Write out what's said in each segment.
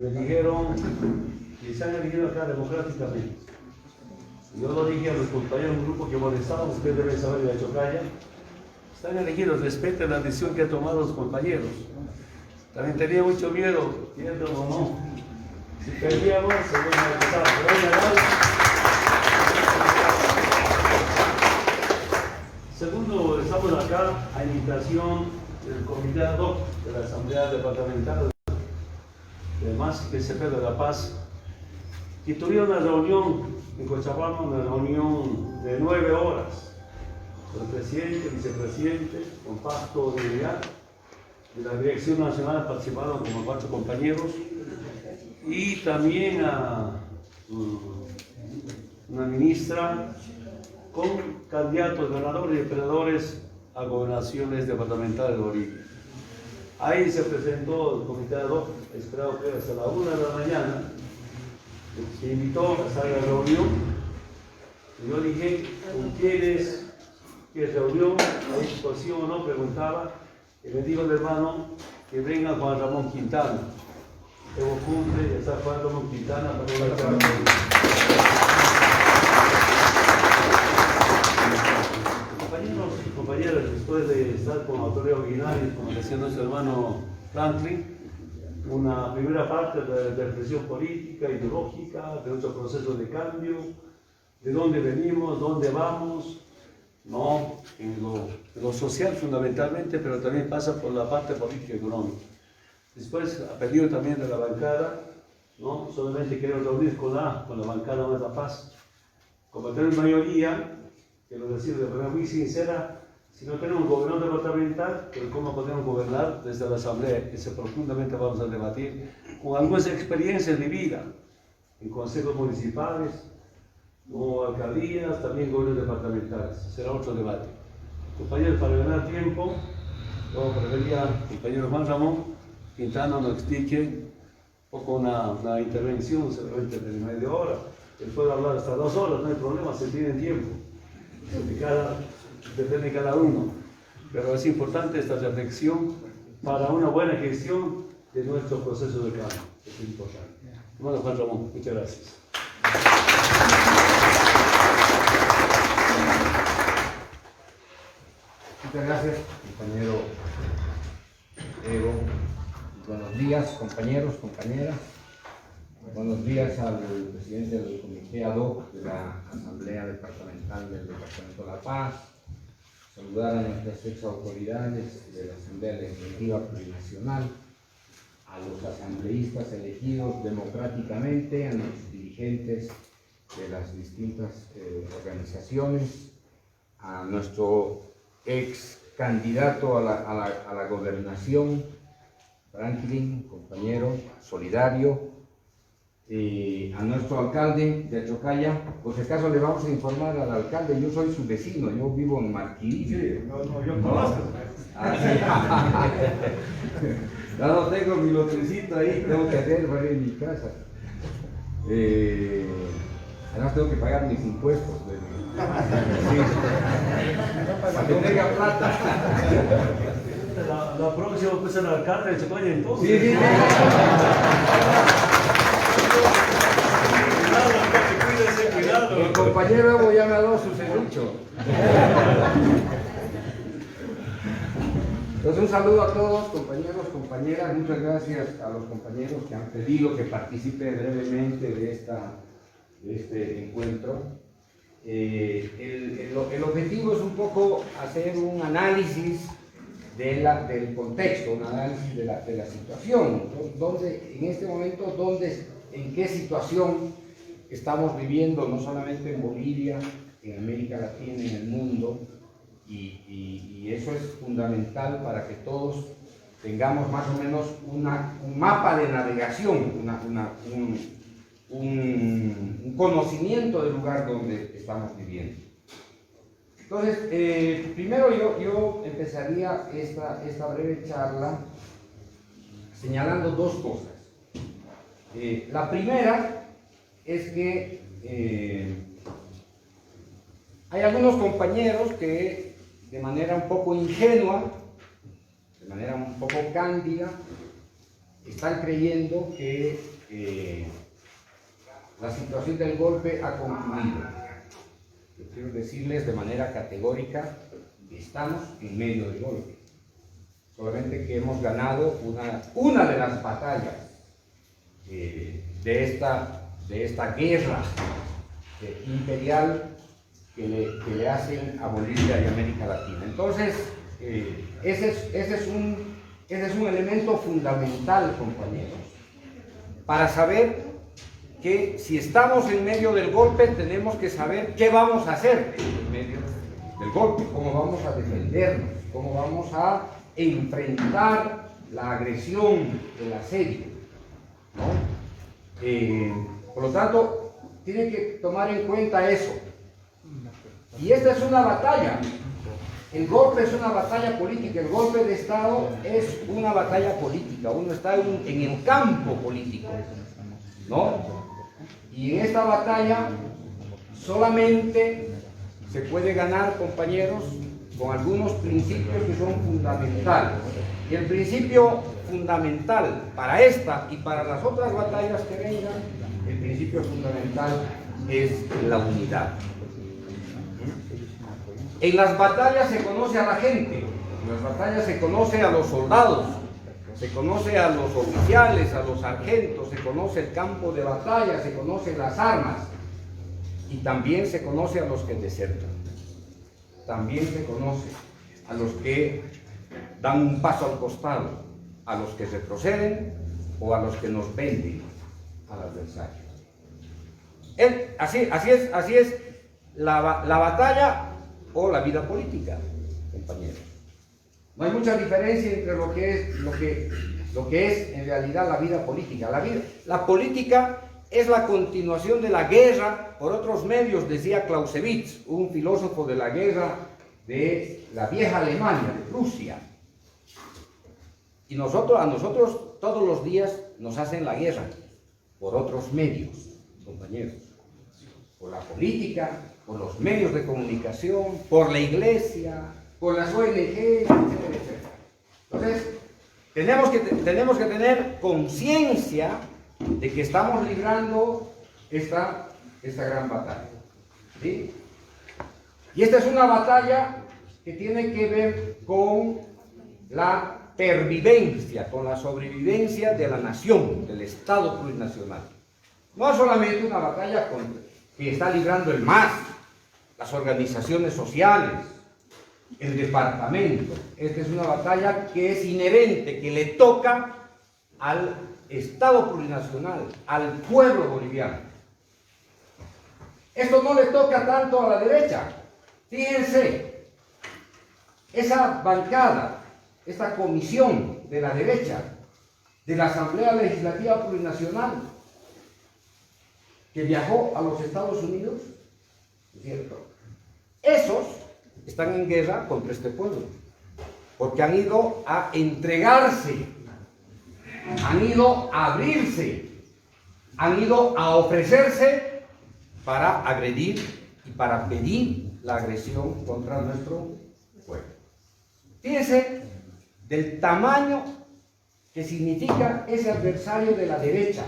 Me dijeron que se han elegido acá democráticamente. Yo lo dije a los compañeros de un grupo que molestaban, ustedes deben saber de la Chocalla. Están elegidos, respeten la decisión que han tomado los compañeros. También tenía mucho miedo, pierdan o no. Si perdíamos, se vuelve a empezar. Pero en general, segundo, estamos acá a invitación del comité ad hoc de la Asamblea Departamental de más que se de La Paz, que tuvieron una reunión en Cochabamba, una reunión de 9 horas, con el presidente, vicepresidente, con pacto de unidad, de la Dirección Nacional participaron como 4 compañeros, y también a una ministra con candidatos, ganadores y operadores a gobernaciones departamentales de Bolivia. Ahí se presentó el comité ad hoc, esperado que hasta la 1 de la mañana, se invitó a estar en la reunión. Y yo dije, ¿con quiénes? ¿Qué reunión? Ahí por sí o no preguntaba. Y me dijo el hermano que venga Juan Ramón Quintana. Tengo cumple, está Juan Ramón Quintana para una charla. Compañeros y compañeras, después de estar con autoridades originales, como decía nuestro hermano Franklin, una primera parte de reflexión política, ideológica, de nuestro proceso de cambio, de dónde venimos, dónde vamos, no en lo social fundamentalmente, pero también pasa por la parte política y económica. Después, a pedido también de la bancada, no solamente queremos reunir con la bancada de La Paz, como tenemos mayoría, quiero decir de manera muy sincera, si no tenemos un gobernador departamental, pero ¿cómo podemos gobernar desde la Asamblea? Ese profundamente vamos a debatir, con algunas experiencias de vida, en consejos municipales, o alcaldías, también gobiernos departamentales. Será otro debate. Compañeros, para ganar tiempo, yo preferiría al compañero Juan Ramón Quintana nos explique un poco una intervención, seguramente de media hora. Él puede hablar hasta 2 horas, no hay problema, se tiene tiempo. Depende de cada uno, pero es importante esta reflexión para una buena gestión de nuestro proceso de cambio. Es importante. Hermano Juan Ramón, muchas gracias. Muchas gracias, compañero Evo. Buenos días, compañeros, compañeras. Buenos días al presidente del comité ad hoc de la Asamblea Departamental del Departamento de La Paz. Saludar a nuestras ex autoridades de la Asamblea Legislativa Plurinacional, a los asambleístas elegidos democráticamente, a los dirigentes de las distintas organizaciones, a nuestro ex candidato a la gobernación, Franklin, compañero, solidario, a nuestro alcalde de Chocalla. Por si acaso le vamos a informar al alcalde, yo soy su vecino, yo vivo en Marquirí. Sí, yo conozco. No tengo mi lotecito ahí, tengo que hacer para ir a mi casa. Además tengo que pagar mis impuestos. Para que tenga plata. La próxima puede ser el alcalde de Chocalla entonces. Sí. Cuidado. El compañero Evo ya me ha dado su serrucho. Entonces un saludo a todos, compañeros, compañeras. Muchas gracias a los compañeros que han pedido que participe brevemente de este encuentro. El objetivo es un poco hacer un análisis del contexto, un análisis de la situación. En este momento, en qué situación estamos viviendo, no solamente en Bolivia, en América Latina, en el mundo, y eso es fundamental para que todos tengamos más o menos un mapa de navegación, un conocimiento del lugar donde estamos viviendo. Entonces, primero yo empezaría esta breve charla señalando 2 cosas. La primera es que hay algunos compañeros que de manera un poco ingenua, de manera un poco cándida, están creyendo que la situación del golpe ha concluido. Yo quiero decirles de manera categórica que estamos en medio del golpe. Solamente que hemos ganado una de las batallas de esta guerra imperial que le hacen a Bolivia y América Latina. Entonces, ese es un elemento fundamental, compañeros, para saber que si estamos en medio del golpe tenemos que saber qué vamos a hacer en medio del golpe, cómo vamos a defendernos, cómo vamos a enfrentar la agresión, el asedio, ¿no? Por lo tanto, tienen que tomar en cuenta eso. Y esta es una batalla. El golpe es una batalla política, el golpe de Estado es una batalla política. Uno está en el campo político, ¿no? Y en esta batalla solamente se puede ganar, compañeros, con algunos principios que son fundamentales. Y el principio fundamental para esta y para las otras batallas que vengan, el principio fundamental es la unidad. En las batallas se conoce a la gente, en las batallas se conoce a los soldados, se conoce a los oficiales, a los sargentos, se conoce el campo de batalla, se conoce las armas y también se conoce a los que desertan. También se conoce a los que dan un paso al costado, a los que retroceden o a los que nos venden al adversario. Así es la batalla o la vida política, compañeros. No hay mucha diferencia entre lo que es en realidad la vida política. La política es la continuación de la guerra por otros medios, decía Clausewitz, un filósofo de la guerra de la vieja Alemania, de Rusia. Y a nosotros todos los días nos hacen la guerra por otros medios, compañeros. Por la política, por los medios de comunicación, por la iglesia, por las ONG, etcétera, etcétera. Entonces, tenemos que tener conciencia de que estamos librando esta gran batalla, ¿sí? Y esta es una batalla que tiene que ver con la pervivencia, con la sobrevivencia de la nación, del Estado plurinacional. No es solamente una batalla que está librando el MAS, las organizaciones sociales, el departamento. Esta es una batalla que es inherente, que le toca al Estado plurinacional, al pueblo boliviano. Esto no le toca tanto a la derecha. Fíjense, esa bancada, esta comisión de la derecha, de la Asamblea Legislativa Plurinacional, que viajó a los Estados Unidos, ¿es cierto? Esos están en guerra contra este pueblo, porque han ido a entregarse, han ido a abrirse, han ido a ofrecerse para agredir y para pedir la agresión contra nuestro pueblo. Fíjense del tamaño que significa ese adversario de la derecha,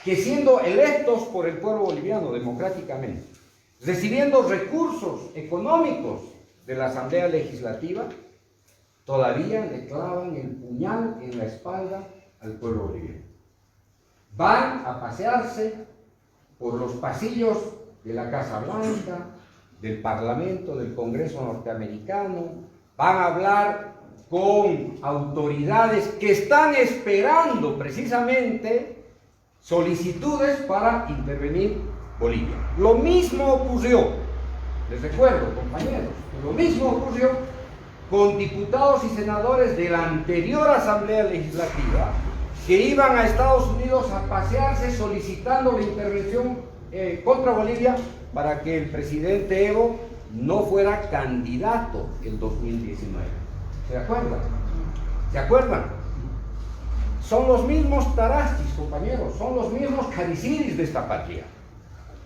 que siendo electos por el pueblo boliviano democráticamente, recibiendo recursos económicos de la Asamblea Legislativa, todavía le clavan el puñal en la espalda al pueblo boliviano. Van a pasearse por los pasillos de la Casa Blanca, del Parlamento, del Congreso norteamericano, van a hablar con autoridades que están esperando precisamente solicitudes para intervenir Bolivia. Lo mismo ocurrió, les recuerdo, compañeros, lo mismo ocurrió con diputados y senadores de la anterior Asamblea Legislativa que iban a Estados Unidos a pasearse solicitando la intervención contra Bolivia para que el presidente Evo no fuera candidato en 2019. ¿Se acuerdan? ¿Se acuerdan? Son los mismos Tarasquis, compañeros, son los mismos Cariciris de esta patria.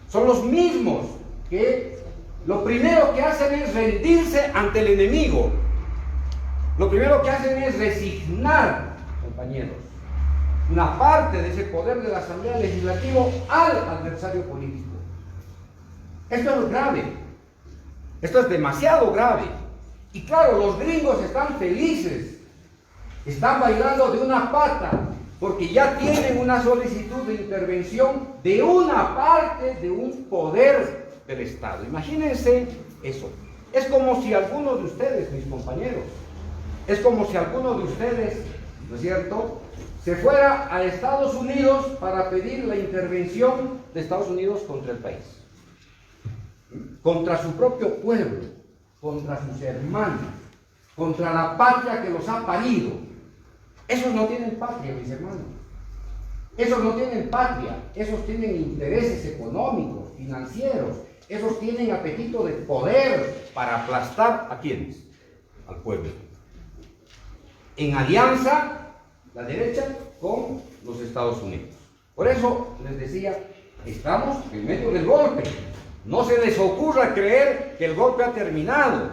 Son los mismos que lo primero que hacen es rendirse ante el enemigo. Lo primero que hacen es resignar, compañeros, una parte de ese poder de la Asamblea Legislativa al adversario político. Esto es grave. Esto es demasiado grave. Y claro, los gringos están felices. Están bailando de una pata porque ya tienen una solicitud de intervención de una parte de un poder del Estado. Imagínense eso. Es como si alguno de ustedes, mis compañeros, es como si alguno de ustedes, ¿no es cierto?, se fuera a Estados Unidos para pedir la intervención de Estados Unidos contra el país, contra su propio pueblo, contra sus hermanos, contra la patria que los ha parido. Esos no tienen patria, mis hermanos. Esos no tienen patria. Esos tienen intereses económicos, financieros. Esos tienen apetito de poder para aplastar ¿a quiénes? Al pueblo. En alianza, la derecha con los Estados Unidos. Por eso les decía, estamos en medio del golpe. No se les ocurra creer que el golpe ha terminado.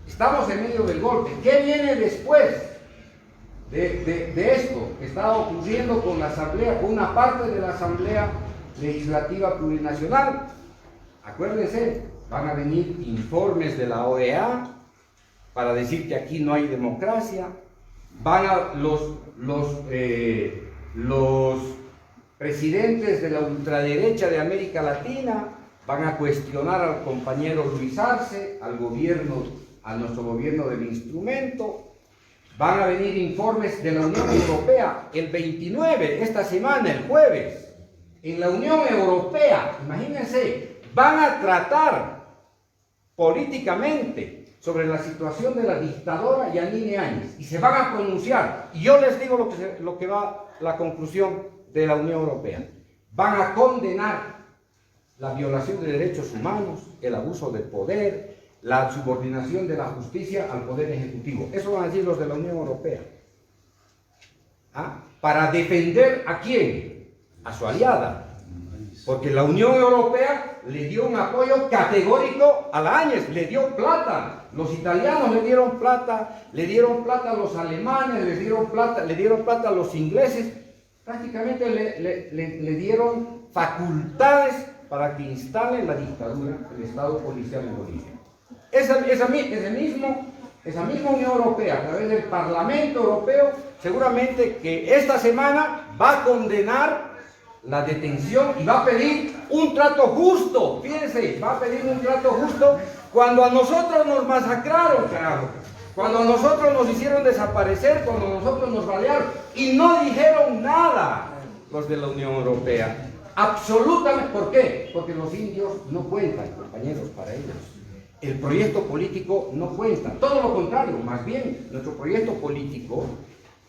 Estamos en medio del golpe. ¿Qué viene después de esto que está ocurriendo con la Asamblea, con una parte de la Asamblea Legislativa Plurinacional? Acuérdense, van a venir informes de la OEA para decir que aquí no hay democracia. Van a los presidentes de la ultraderecha de América Latina van a cuestionar al compañero Luis Arce, al gobierno, a nuestro gobierno del instrumento. Van a venir informes de la Unión Europea el 29, esta semana, el jueves. En la Unión Europea, imagínense, van a tratar políticamente sobre la situación de la dictadora Yanine Áñez y se van a pronunciar. Y yo les digo lo que va la conclusión de la Unión Europea. Van a condenar la violación de derechos humanos, el abuso de poder, la subordinación de la justicia al poder ejecutivo. Eso van a decir los de la Unión Europea. ¿Ah? ¿Para defender a quién? A su aliada. Porque la Unión Europea le dio un apoyo categórico a la Áñez, le dio plata. Los italianos le dieron plata a los alemanes, le dieron plata a los ingleses. Prácticamente le dieron facultades para que instalen la dictadura, el Estado policial en Bolivia. Esa misma Unión Europea, a través del Parlamento Europeo, seguramente que esta semana va a condenar la detención y va a pedir un trato justo. Fíjense, va a pedir un trato justo cuando a nosotros nos masacraron, carajo. Cuando a nosotros nos hicieron desaparecer, cuando a nosotros nos balearon y no dijeron nada los de la Unión Europea. Absolutamente. ¿Por qué? Porque los indios no cuentan, compañeros, para ellos. El proyecto político no cuenta. Todo lo contrario, más bien, nuestro proyecto político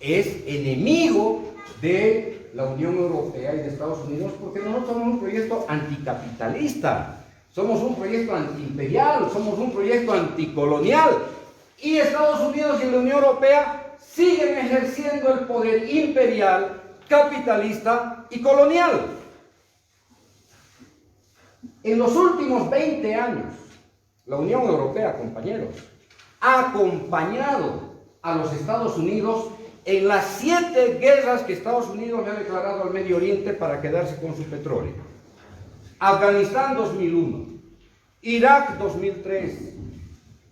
es enemigo de la Unión Europea y de Estados Unidos porque nosotros somos un proyecto anticapitalista, somos un proyecto antiimperial, somos un proyecto anticolonial y Estados Unidos y la Unión Europea siguen ejerciendo el poder imperial, capitalista y colonial. En los últimos 20 años, la Unión Europea, compañeros, ha acompañado a los Estados Unidos en las 7 guerras que Estados Unidos le ha declarado al Medio Oriente para quedarse con su petróleo. Afganistán 2001, Irak 2003,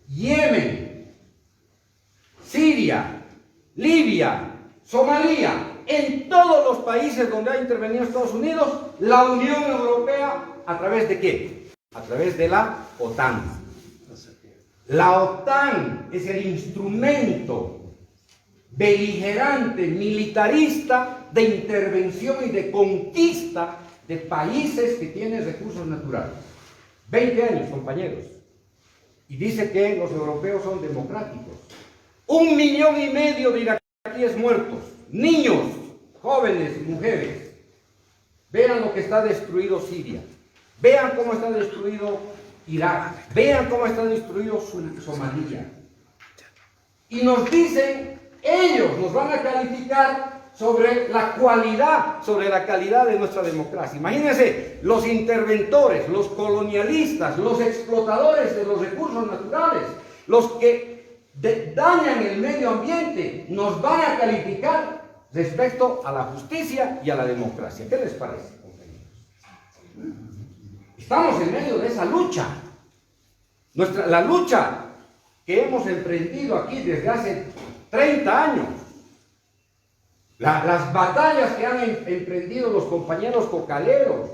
Yemen, Siria, Libia, Somalia. En todos los países donde ha intervenido Estados Unidos, la Unión Europea, ¿a través de qué? A través de la OTAN. La OTAN es el instrumento beligerante, militarista, de intervención y de conquista de países que tienen recursos naturales. 20 años, compañeros. Y dice que los europeos son democráticos. 1,5 millones de iraquíes muertos, niños, jóvenes, mujeres. Vean lo que está destruido Siria. Vean cómo está destruido Irak. Vean cómo está destruido Somalia. Y nos dicen, ellos nos van a calificar sobre la calidad de nuestra democracia. Imagínense, los interventores, los colonialistas, los explotadores de los recursos naturales, los que dañan el medio ambiente, nos van a calificar respecto a la justicia y a la democracia. ¿Qué les parece, compañeros? Estamos en medio de esa lucha. La lucha que hemos emprendido aquí desde hace 30 años. Las batallas que han emprendido los compañeros cocaleros,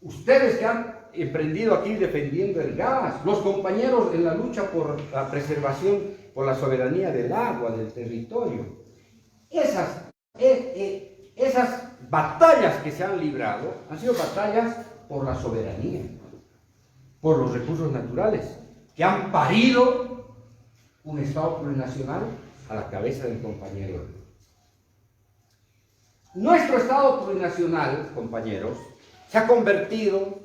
ustedes que han emprendido aquí defendiendo el gas, los compañeros en la lucha por la preservación, por la soberanía del agua, del territorio. Esas batallas que se han librado han sido batallas por la soberanía, por los recursos naturales, que han parido un Estado plurinacional a la cabeza del compañero. Nuestro Estado plurinacional, compañeros, se ha convertido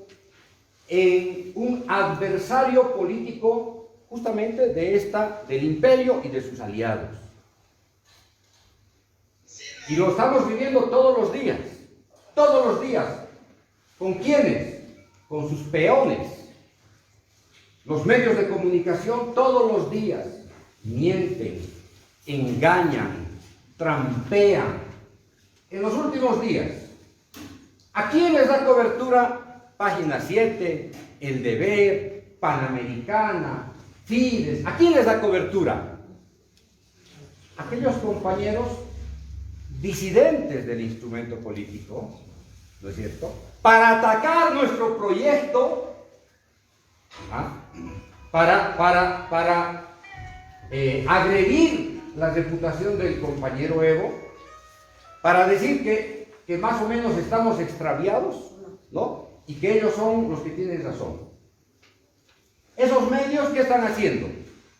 en un adversario político justamente del imperio y de sus aliados. Y lo estamos viviendo todos los días. Todos los días. ¿Con quiénes? Con sus peones. Los medios de comunicación todos los días mienten, engañan, trampean. En los últimos días, ¿a quién les da cobertura? Página 7, El Deber, Panamericana, Fides. ¿A quién les da cobertura? Aquellos compañeros disidentes del instrumento político, ¿no es cierto?, para atacar nuestro proyecto, para agredir la reputación del compañero Evo, para decir que más o menos estamos extraviados, ¿no?, y que ellos son los que tienen razón. Esos medios, ¿qué están haciendo?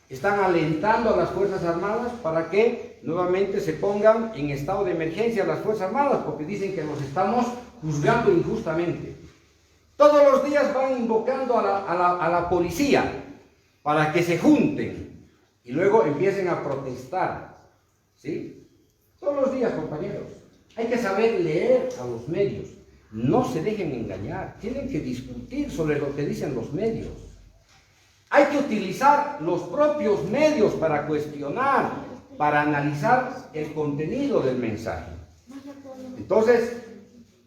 Están alentando a las Fuerzas Armadas para que nuevamente se pongan en estado de emergencia las Fuerzas Armadas, porque dicen que los estamos juzgando injustamente. Todos los días van invocando a la policía para que se junten y luego empiecen a protestar, ¿sí? Todos los días, compañeros. Hay que saber leer a los medios. No se dejen engañar. Tienen que discutir sobre lo que dicen los medios. Hay que utilizar los propios medios para cuestionar, para analizar el contenido del mensaje. Entonces,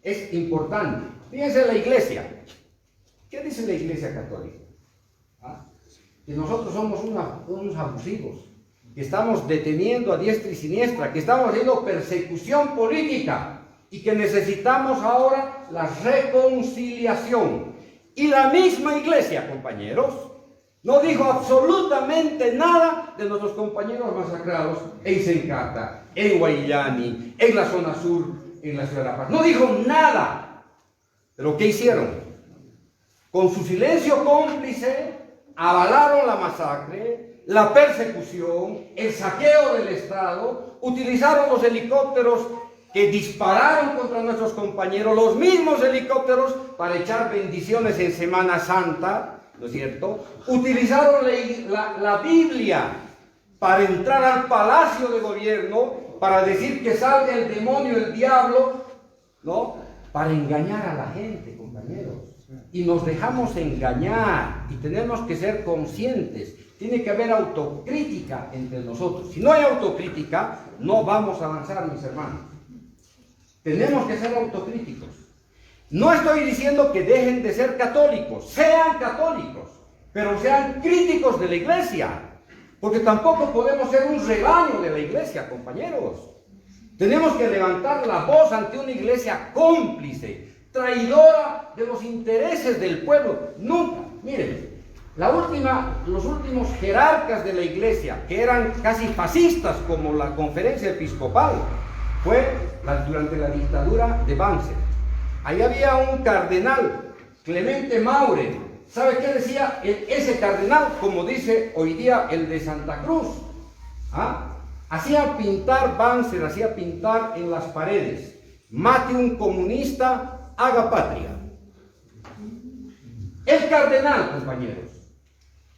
es importante. Fíjense la iglesia. ¿Qué dice la iglesia católica? Que nosotros somos unos abusivos, que estamos deteniendo a diestra y siniestra, que estamos haciendo persecución política y que necesitamos ahora la reconciliación. Y la misma iglesia, compañeros, no dijo absolutamente nada de nuestros compañeros masacrados en Sencata, en Guayllani, en la zona sur, en la ciudad de La Paz. No dijo nada. ¿Pero qué hicieron? Con su silencio cómplice, avalaron la masacre, la persecución, el saqueo del Estado, utilizaron los helicópteros que dispararon contra nuestros compañeros, los mismos helicópteros para echar bendiciones en Semana Santa, ¿no es cierto? Utilizaron la Biblia para entrar al palacio de gobierno, para decir que salga el demonio, el diablo, ¿no? Para engañar a la gente, compañeros. Y nos dejamos engañar y tenemos que ser conscientes. Tiene que haber autocrítica entre nosotros. Si no hay autocrítica, no vamos a avanzar, mis hermanos. Tenemos que ser autocríticos. No estoy diciendo que dejen de ser católicos, sean católicos, pero sean críticos de la iglesia, porque tampoco podemos ser un rebaño de la iglesia, compañeros. Tenemos que levantar la voz ante una iglesia cómplice, traidora de los intereses del pueblo. Nunca, miren, los últimos jerarcas de la iglesia, que eran casi fascistas como la conferencia episcopal, fue durante la dictadura de Banzer. Ahí había un cardenal, Clemente Maurer. ¿Sabe qué decía ese cardenal? Como dice hoy día el de Santa Cruz. Hacía pintar Banzer, hacía pintar en las paredes: mate un comunista, haga patria. El cardenal, compañeros.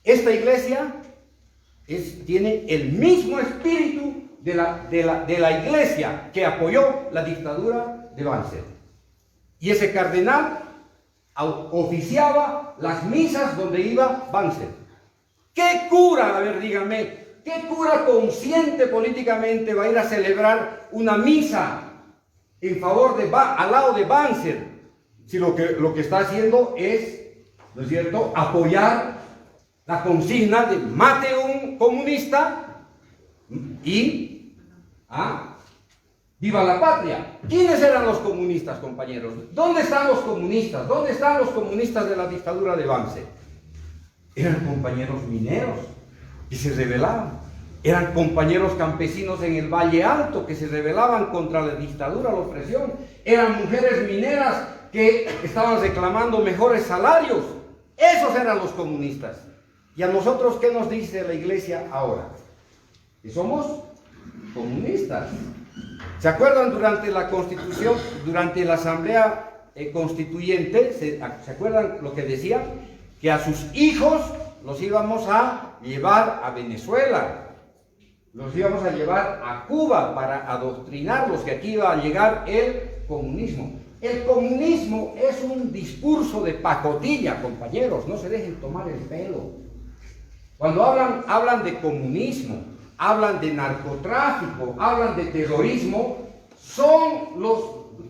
Esta iglesia tiene el mismo espíritu de la iglesia que apoyó la dictadura de Banzer. Y ese cardenal oficiaba las misas donde iba Banzer. ¿Qué cura, a ver, díganme, ¿Qué cura consciente políticamente va a ir a celebrar una misa en favor al lado de Banzer? Si lo que está haciendo es, ¿no es cierto?, apoyar la consigna de mate un comunista y viva la patria. ¿Quiénes eran los comunistas, compañeros? ¿Dónde están los comunistas? ¿Dónde están los comunistas de la dictadura de Banzer? Eran compañeros mineros que se rebelaban. Eran compañeros campesinos en el Valle Alto que se rebelaban contra la dictadura, la opresión. Eran mujeres mineras que estaban reclamando mejores salarios. Esos eran los comunistas. ¿Y a nosotros qué nos dice la iglesia ahora? Que somos comunistas. ¿Se acuerdan durante la Constitución, durante la Asamblea Constituyente, se acuerdan lo que decían? Que a sus hijos los íbamos a llevar a Venezuela, los íbamos a llevar a Cuba para adoctrinarlos, que aquí iba a llegar el comunismo. El comunismo es un discurso de pacotilla, compañeros, no se dejen tomar el pelo. Cuando hablan de comunismo, hablan de narcotráfico, hablan de terrorismo, son los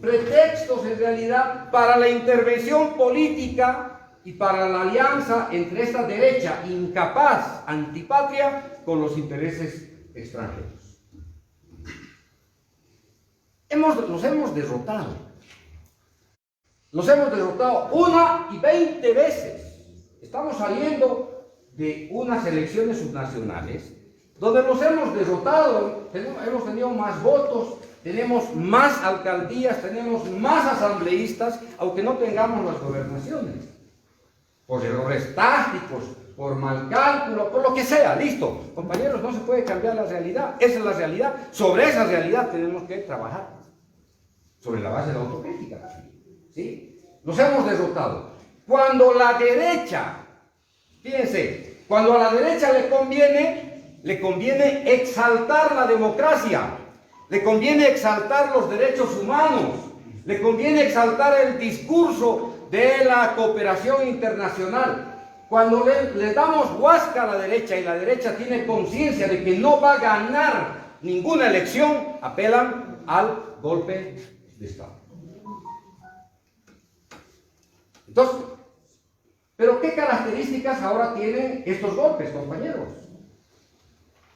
pretextos en realidad para la intervención política y para la alianza entre esta derecha incapaz, antipatria, con los intereses extranjeros. Los hemos derrotado. Los hemos derrotado 1 y 20 veces. Estamos saliendo de unas elecciones subnacionales donde los hemos derrotado, hemos tenido más votos, tenemos más alcaldías, tenemos más asambleístas, aunque no tengamos las gobernaciones. Por errores tácticos, por mal cálculo, por lo que sea, listo. Compañeros, no se puede cambiar la realidad, esa es la realidad. Sobre esa realidad tenemos que trabajar, sobre la base de la autocrítica. ¿Sí? Los hemos derrotado. Cuando la derecha, fíjense, cuando a la derecha le conviene exaltar la democracia, le conviene exaltar los derechos humanos, le conviene exaltar el discurso de la cooperación internacional. Cuando le damos huasca a la derecha y la derecha tiene conciencia de que no va a ganar ninguna elección, apelan al golpe de Estado. Entonces, ¿pero qué características ahora tienen estos golpes, compañeros?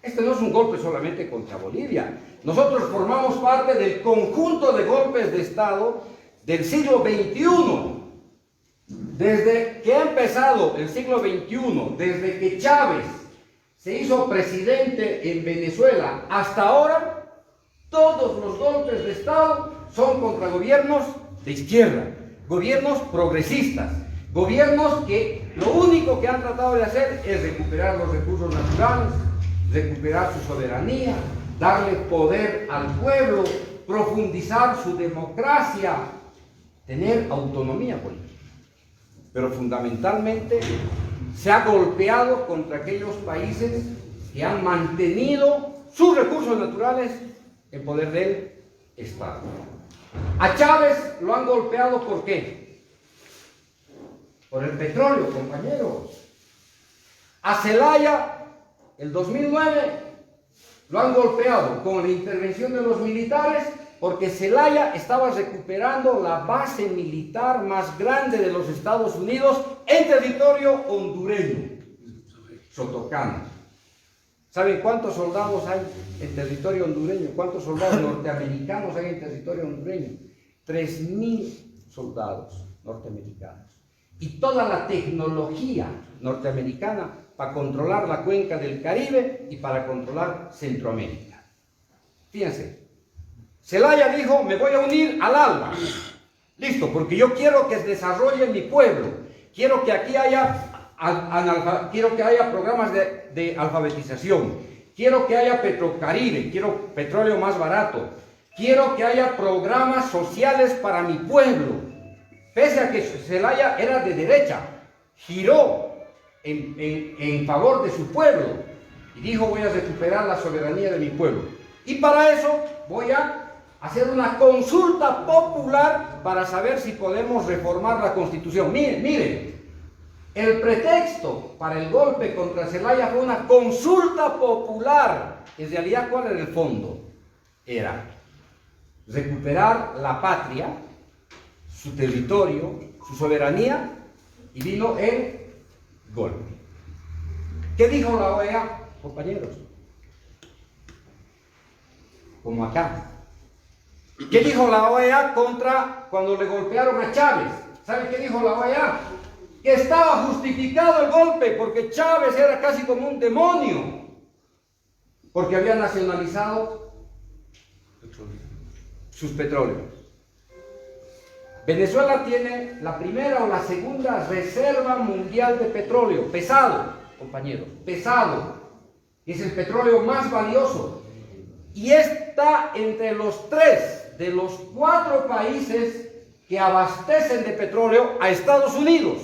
Este no es un golpe solamente contra Bolivia. Nosotros formamos parte del conjunto de golpes de Estado del siglo XXI. Desde que ha empezado el siglo XXI, desde que Chávez se hizo presidente en Venezuela hasta ahora, todos los golpes de Estado son contra gobiernos de izquierda, gobiernos progresistas, gobiernos que lo único que han tratado de hacer es recuperar los recursos naturales, recuperar su soberanía, darle poder al pueblo, profundizar su democracia, tener autonomía política. Pero fundamentalmente se ha golpeado contra aquellos países que han mantenido sus recursos naturales en poder del Estado. A Chávez lo han golpeado ¿por qué? Por el petróleo, compañeros. A Zelaya, el 2009, lo han golpeado con la intervención de los militares porque Zelaya estaba recuperando la base militar más grande de los Estados Unidos en territorio hondureño, Sotocán. ¿Saben cuántos soldados hay en territorio hondureño? ¿Cuántos soldados norteamericanos hay en territorio hondureño? 3.000 soldados norteamericanos. Y toda la tecnología norteamericana para controlar la cuenca del Caribe y para controlar Centroamérica. Fíjense, Zelaya dijo, me voy a unir al ALBA. Listo, porque yo quiero que se desarrolle mi pueblo. Quiero que aquí haya programas de alfabetización. Quiero que haya Petrocaribe, quiero petróleo más barato. Quiero que haya programas sociales para mi pueblo. Pese a que Zelaya era de derecha, giró en favor de su pueblo y dijo, voy a recuperar la soberanía de mi pueblo. Y para eso voy a hacer una consulta popular para saber si podemos reformar la Constitución. Miren, El pretexto para el golpe contra Zelaya fue una consulta popular. En realidad, ¿cuál era el fondo? Era recuperar la patria, su territorio, su soberanía, y vino el golpe. ¿Qué dijo la OEA, compañeros? Como acá. ¿Qué dijo la OEA cuando le golpearon a Chávez? ¿Sabe qué dijo la OEA? Que estaba justificado el golpe porque Chávez era casi como un demonio, porque había nacionalizado sus petróleos. Venezuela tiene la primera o la segunda reserva mundial de petróleo, pesado, compañeros, pesado. Es el petróleo más valioso y está entre los 3 de los 4 países que abastecen de petróleo a Estados Unidos.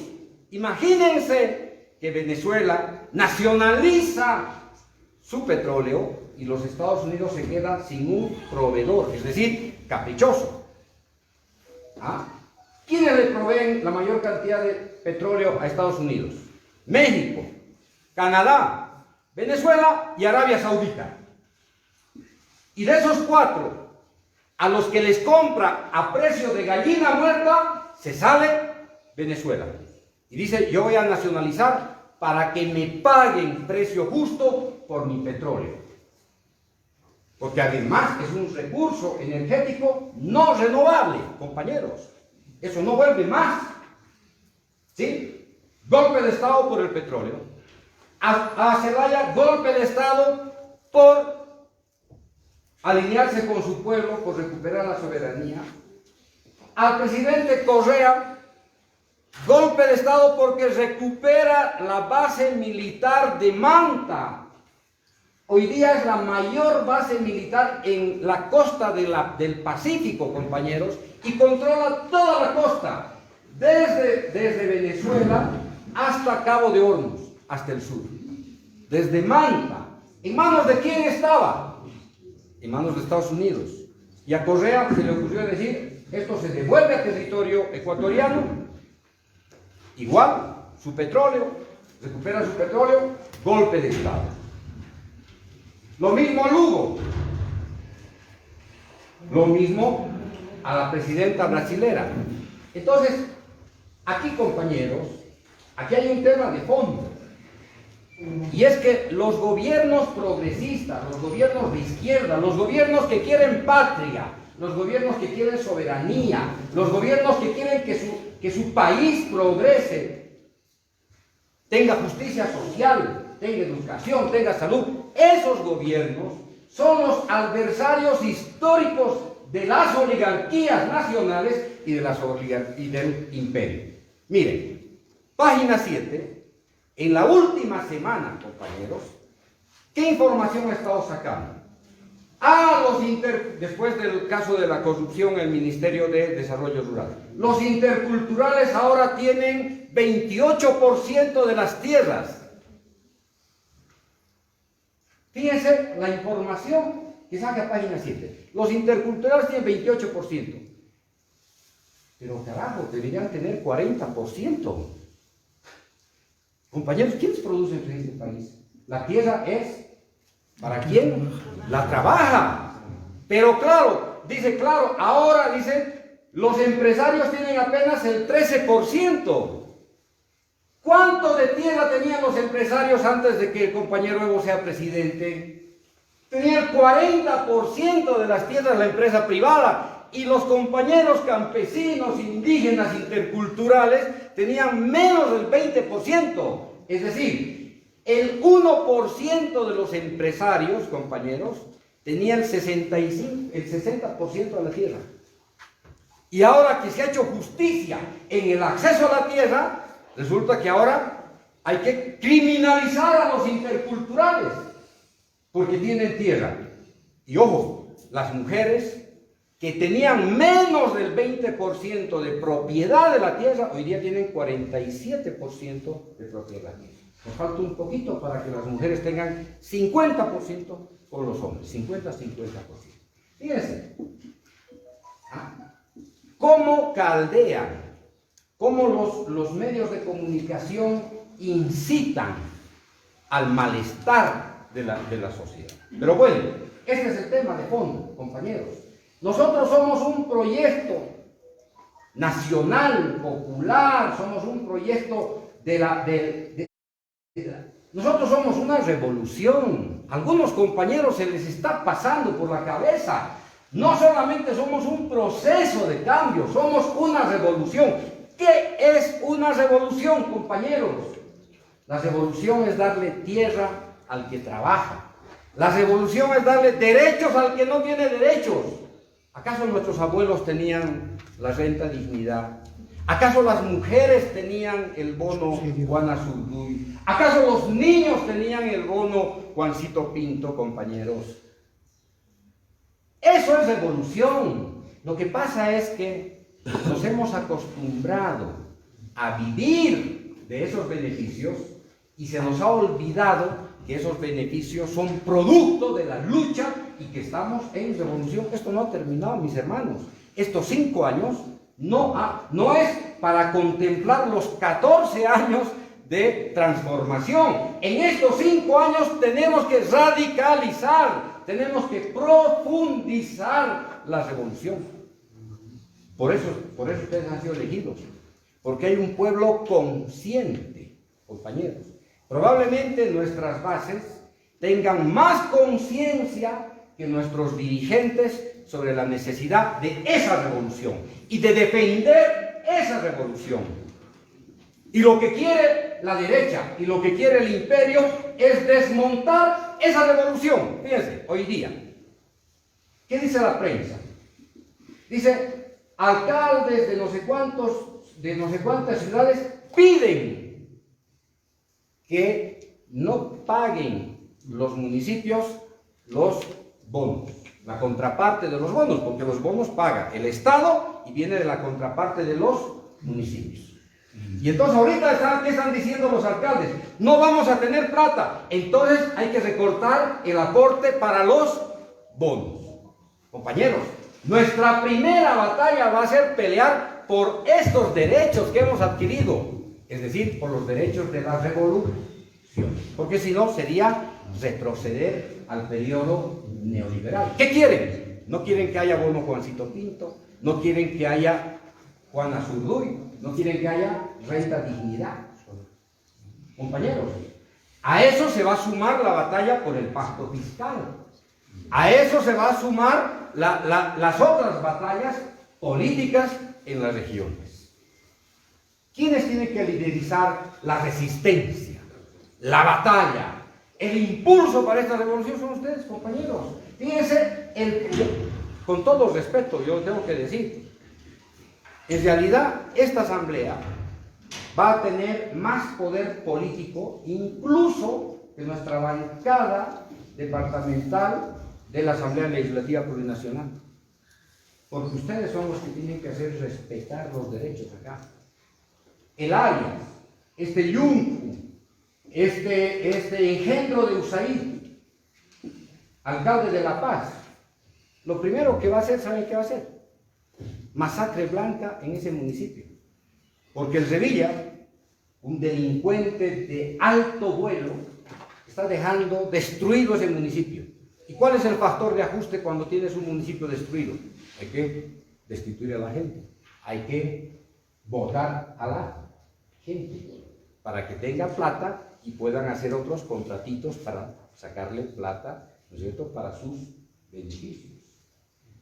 Imagínense que Venezuela nacionaliza su petróleo y los Estados Unidos se quedan sin un proveedor, es decir, caprichoso. ¿Ah? ¿Quiénes le proveen la mayor cantidad de petróleo a Estados Unidos? México, Canadá, Venezuela y Arabia Saudita. Y de esos 4, a los que les compra a precio de gallina muerta, se sale Venezuela. Y dice, yo voy a nacionalizar para que me paguen precio justo por mi petróleo. Porque además es un recurso energético no renovable, compañeros. Eso no vuelve más. ¿Sí? Golpe de Estado por el petróleo. A Zelaya, golpe de Estado por alinearse con su pueblo, por recuperar la soberanía. Al presidente Correa, golpe de Estado porque recupera la base militar de Manta. Hoy día es la mayor base militar en la costa del Pacífico, compañeros, y controla toda la costa, desde Venezuela hasta Cabo de Hornos, hasta el sur. Desde Manta. ¿En manos de quién estaba? En manos de Estados Unidos. Y a Correa se le ocurrió decir, esto se devuelve a territorio ecuatoriano. Igual, su petróleo, recupera su petróleo, golpe de Estado. Lo mismo a Lugo. Lo mismo a la presidenta brasilera. Entonces, aquí, compañeros, aquí hay un tema de fondo. Y es que los gobiernos progresistas, los gobiernos de izquierda, los gobiernos que quieren patria, los gobiernos que quieren soberanía, los gobiernos que quieren que su país progrese, tenga justicia social, tenga educación, tenga salud, esos gobiernos son los adversarios históricos de las oligarquías nacionales y del imperio. Miren, página 7. En la última semana, compañeros, ¿qué información ha estado sacando? Después del caso de la corrupción en el Ministerio de Desarrollo Rural. Los interculturales ahora tienen 28% de las tierras. Fíjense la información que saca página 7. Los interculturales tienen 28%. Pero carajo, deberían tener 40%. Compañeros, ¿quiénes producen en este país? La tierra es para quien la trabaja. Pero claro, ahora dicen, los empresarios tienen apenas el 13%. ¿Cuánto de tierra tenían los empresarios antes de que el compañero Evo sea presidente? Tenía el 40% de las tierras la empresa privada. Y los compañeros campesinos, indígenas, interculturales tenían menos del 20%. Es decir, el 1% de los empresarios, compañeros, tenía el 60% de la tierra. Y ahora que se ha hecho justicia en el acceso a la tierra, resulta que ahora hay que criminalizar a los interculturales porque tienen tierra. Y ojo, las mujeres que tenían menos del 20% de propiedad de la tierra, hoy día tienen 47% de propiedad. Nos falta un poquito para que las mujeres tengan 50% con los hombres, 50-50%. Fíjense, ¿cómo caldean cómo los medios de comunicación incitan al malestar de la sociedad. Pero bueno, este es el tema de fondo, compañeros. Nosotros somos un proyecto nacional, popular, somos un proyecto nosotros somos una revolución. A algunos compañeros se les está pasando por la cabeza. No solamente somos un proceso de cambio, somos una revolución. ¿Qué es una revolución, compañeros? La revolución es darle tierra al que trabaja. La revolución es darle derechos al que no tiene derechos. ¿Acaso nuestros abuelos tenían la renta dignidad? ¿Acaso las mujeres tenían el bono Juana Zurduy? ¿Acaso los niños tenían el bono Juancito Pinto, compañeros? Eso es revolución. Lo que pasa es que nos hemos acostumbrado a vivir de esos beneficios y se nos ha olvidado que esos beneficios son producto de la lucha y que estamos en revolución. Esto no ha terminado, mis hermanos. Estos 5 años no es para contemplar los 14 años de transformación. En estos 5 años tenemos que radicalizar, tenemos que profundizar la revolución. Por eso ustedes han sido elegidos, porque hay un pueblo consciente, compañeros. Probablemente nuestras bases tengan más conciencia que nuestros dirigentes sobre la necesidad de esa revolución y de defender esa revolución. Y lo que quiere la derecha y lo que quiere el imperio es desmontar esa revolución. Fíjense, hoy día, ¿qué dice la prensa? Dice, alcaldes de no sé cuántas ciudades piden que no paguen los municipios los bonos, la contraparte de los bonos, porque los bonos paga el Estado y viene de la contraparte de los municipios. Y entonces ahorita ¿qué están diciendo los alcaldes? No vamos a tener plata, entonces hay que recortar el aporte para los bonos. Compañeros, nuestra primera batalla va a ser pelear por estos derechos que hemos adquirido, es decir, por los derechos de la revolución, porque si no sería retroceder al periodo neoliberal. ¿Qué quieren? No quieren que haya bono Juancito Pinto, no quieren que haya Juana Zurduy, no quieren que haya renta dignidad. Compañeros, a eso se va a sumar la batalla por el pacto fiscal, a eso se va a sumar las otras batallas políticas en las regiones. ¿Quiénes tienen que liderizar la resistencia, la batalla, el impulso para esta revolución? Son ustedes, compañeros. Fíjense, con todo respeto, yo tengo que decir, en realidad esta asamblea va a tener más poder político incluso que nuestra bancada departamental de la Asamblea Legislativa Plurinacional, porque ustedes son los que tienen que hacer respetar los derechos acá. El Arias, este Yuncu, este engendro de Usaid, alcalde de La Paz, lo primero que va a hacer, ¿saben qué va a hacer? Masacre blanca en ese municipio, porque el Sevilla, un delincuente de alto vuelo, está dejando destruido ese municipio. ¿Y cuál es el factor de ajuste cuando tienes un municipio destruido? Hay que destituir a la gente, hay que votar a la gente para que tenga plata y puedan hacer otros contratitos para sacarle plata, ¿no es cierto?, para sus beneficios.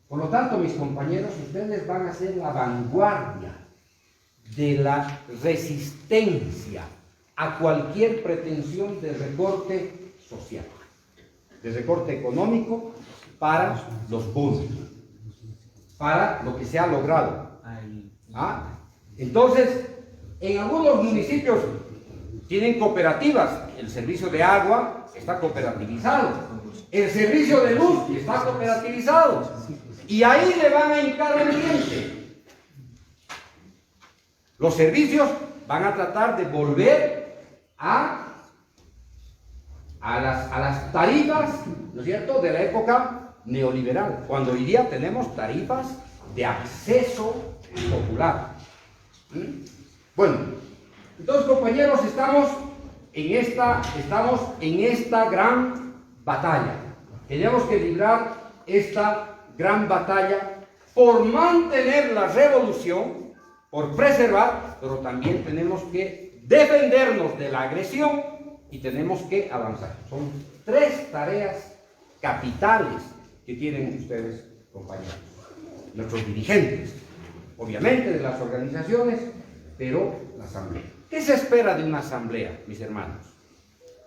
Por lo tanto, mis compañeros, ustedes van a ser la vanguardia de la resistencia a cualquier pretensión de recorte social, de recorte económico para los bonos, para lo que se ha logrado. Entonces, en algunos municipios tienen cooperativas, el servicio de agua está cooperativizado, el servicio de luz está cooperativizado, y ahí le van a hincar el diente. Los servicios van a tratar de volver a las tarifas, ¿no es cierto?, de la época neoliberal, cuando hoy día tenemos tarifas de acceso popular. Bueno, entonces, compañeros, estamos en esta gran batalla. Tenemos que librar esta gran batalla por mantener la revolución, por preservar, pero también tenemos que defendernos de la agresión y tenemos que avanzar. Son tres tareas capitales que tienen ustedes, compañeros, nuestros dirigentes, obviamente de las organizaciones, pero la asamblea. ¿Qué se espera de una asamblea, mis hermanos?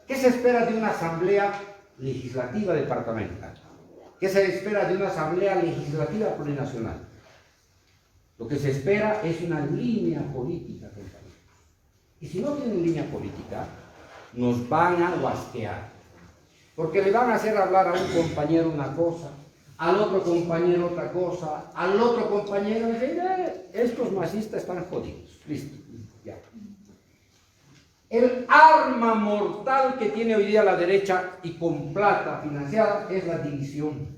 ¿Qué se espera de una asamblea legislativa departamental? ¿Qué se espera de una asamblea legislativa plurinacional? Lo que se espera es una línea política, compañeros. Y si no tienen línea política, nos van a guasquear. Porque le van a hacer hablar a un compañero una cosa, al otro compañero otra cosa, al otro compañero decir, estos masistas están jodidos. Listo, ya. El arma mortal que tiene hoy día la derecha y con plata financiada es la división.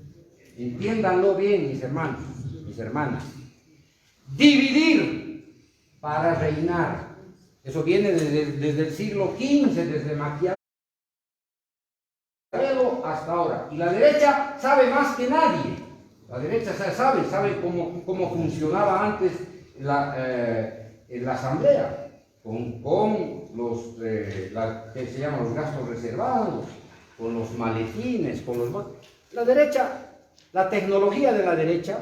Entiéndanlo bien, mis hermanos, mis hermanas. Dividir para reinar. Eso viene desde el siglo XV, desde Maquiavelo hasta ahora. Y la derecha sabe más que nadie. La derecha sabe cómo funcionaba antes la asamblea. Con los que se llaman los gastos reservados, con los maletines, la derecha, la tecnología de la derecha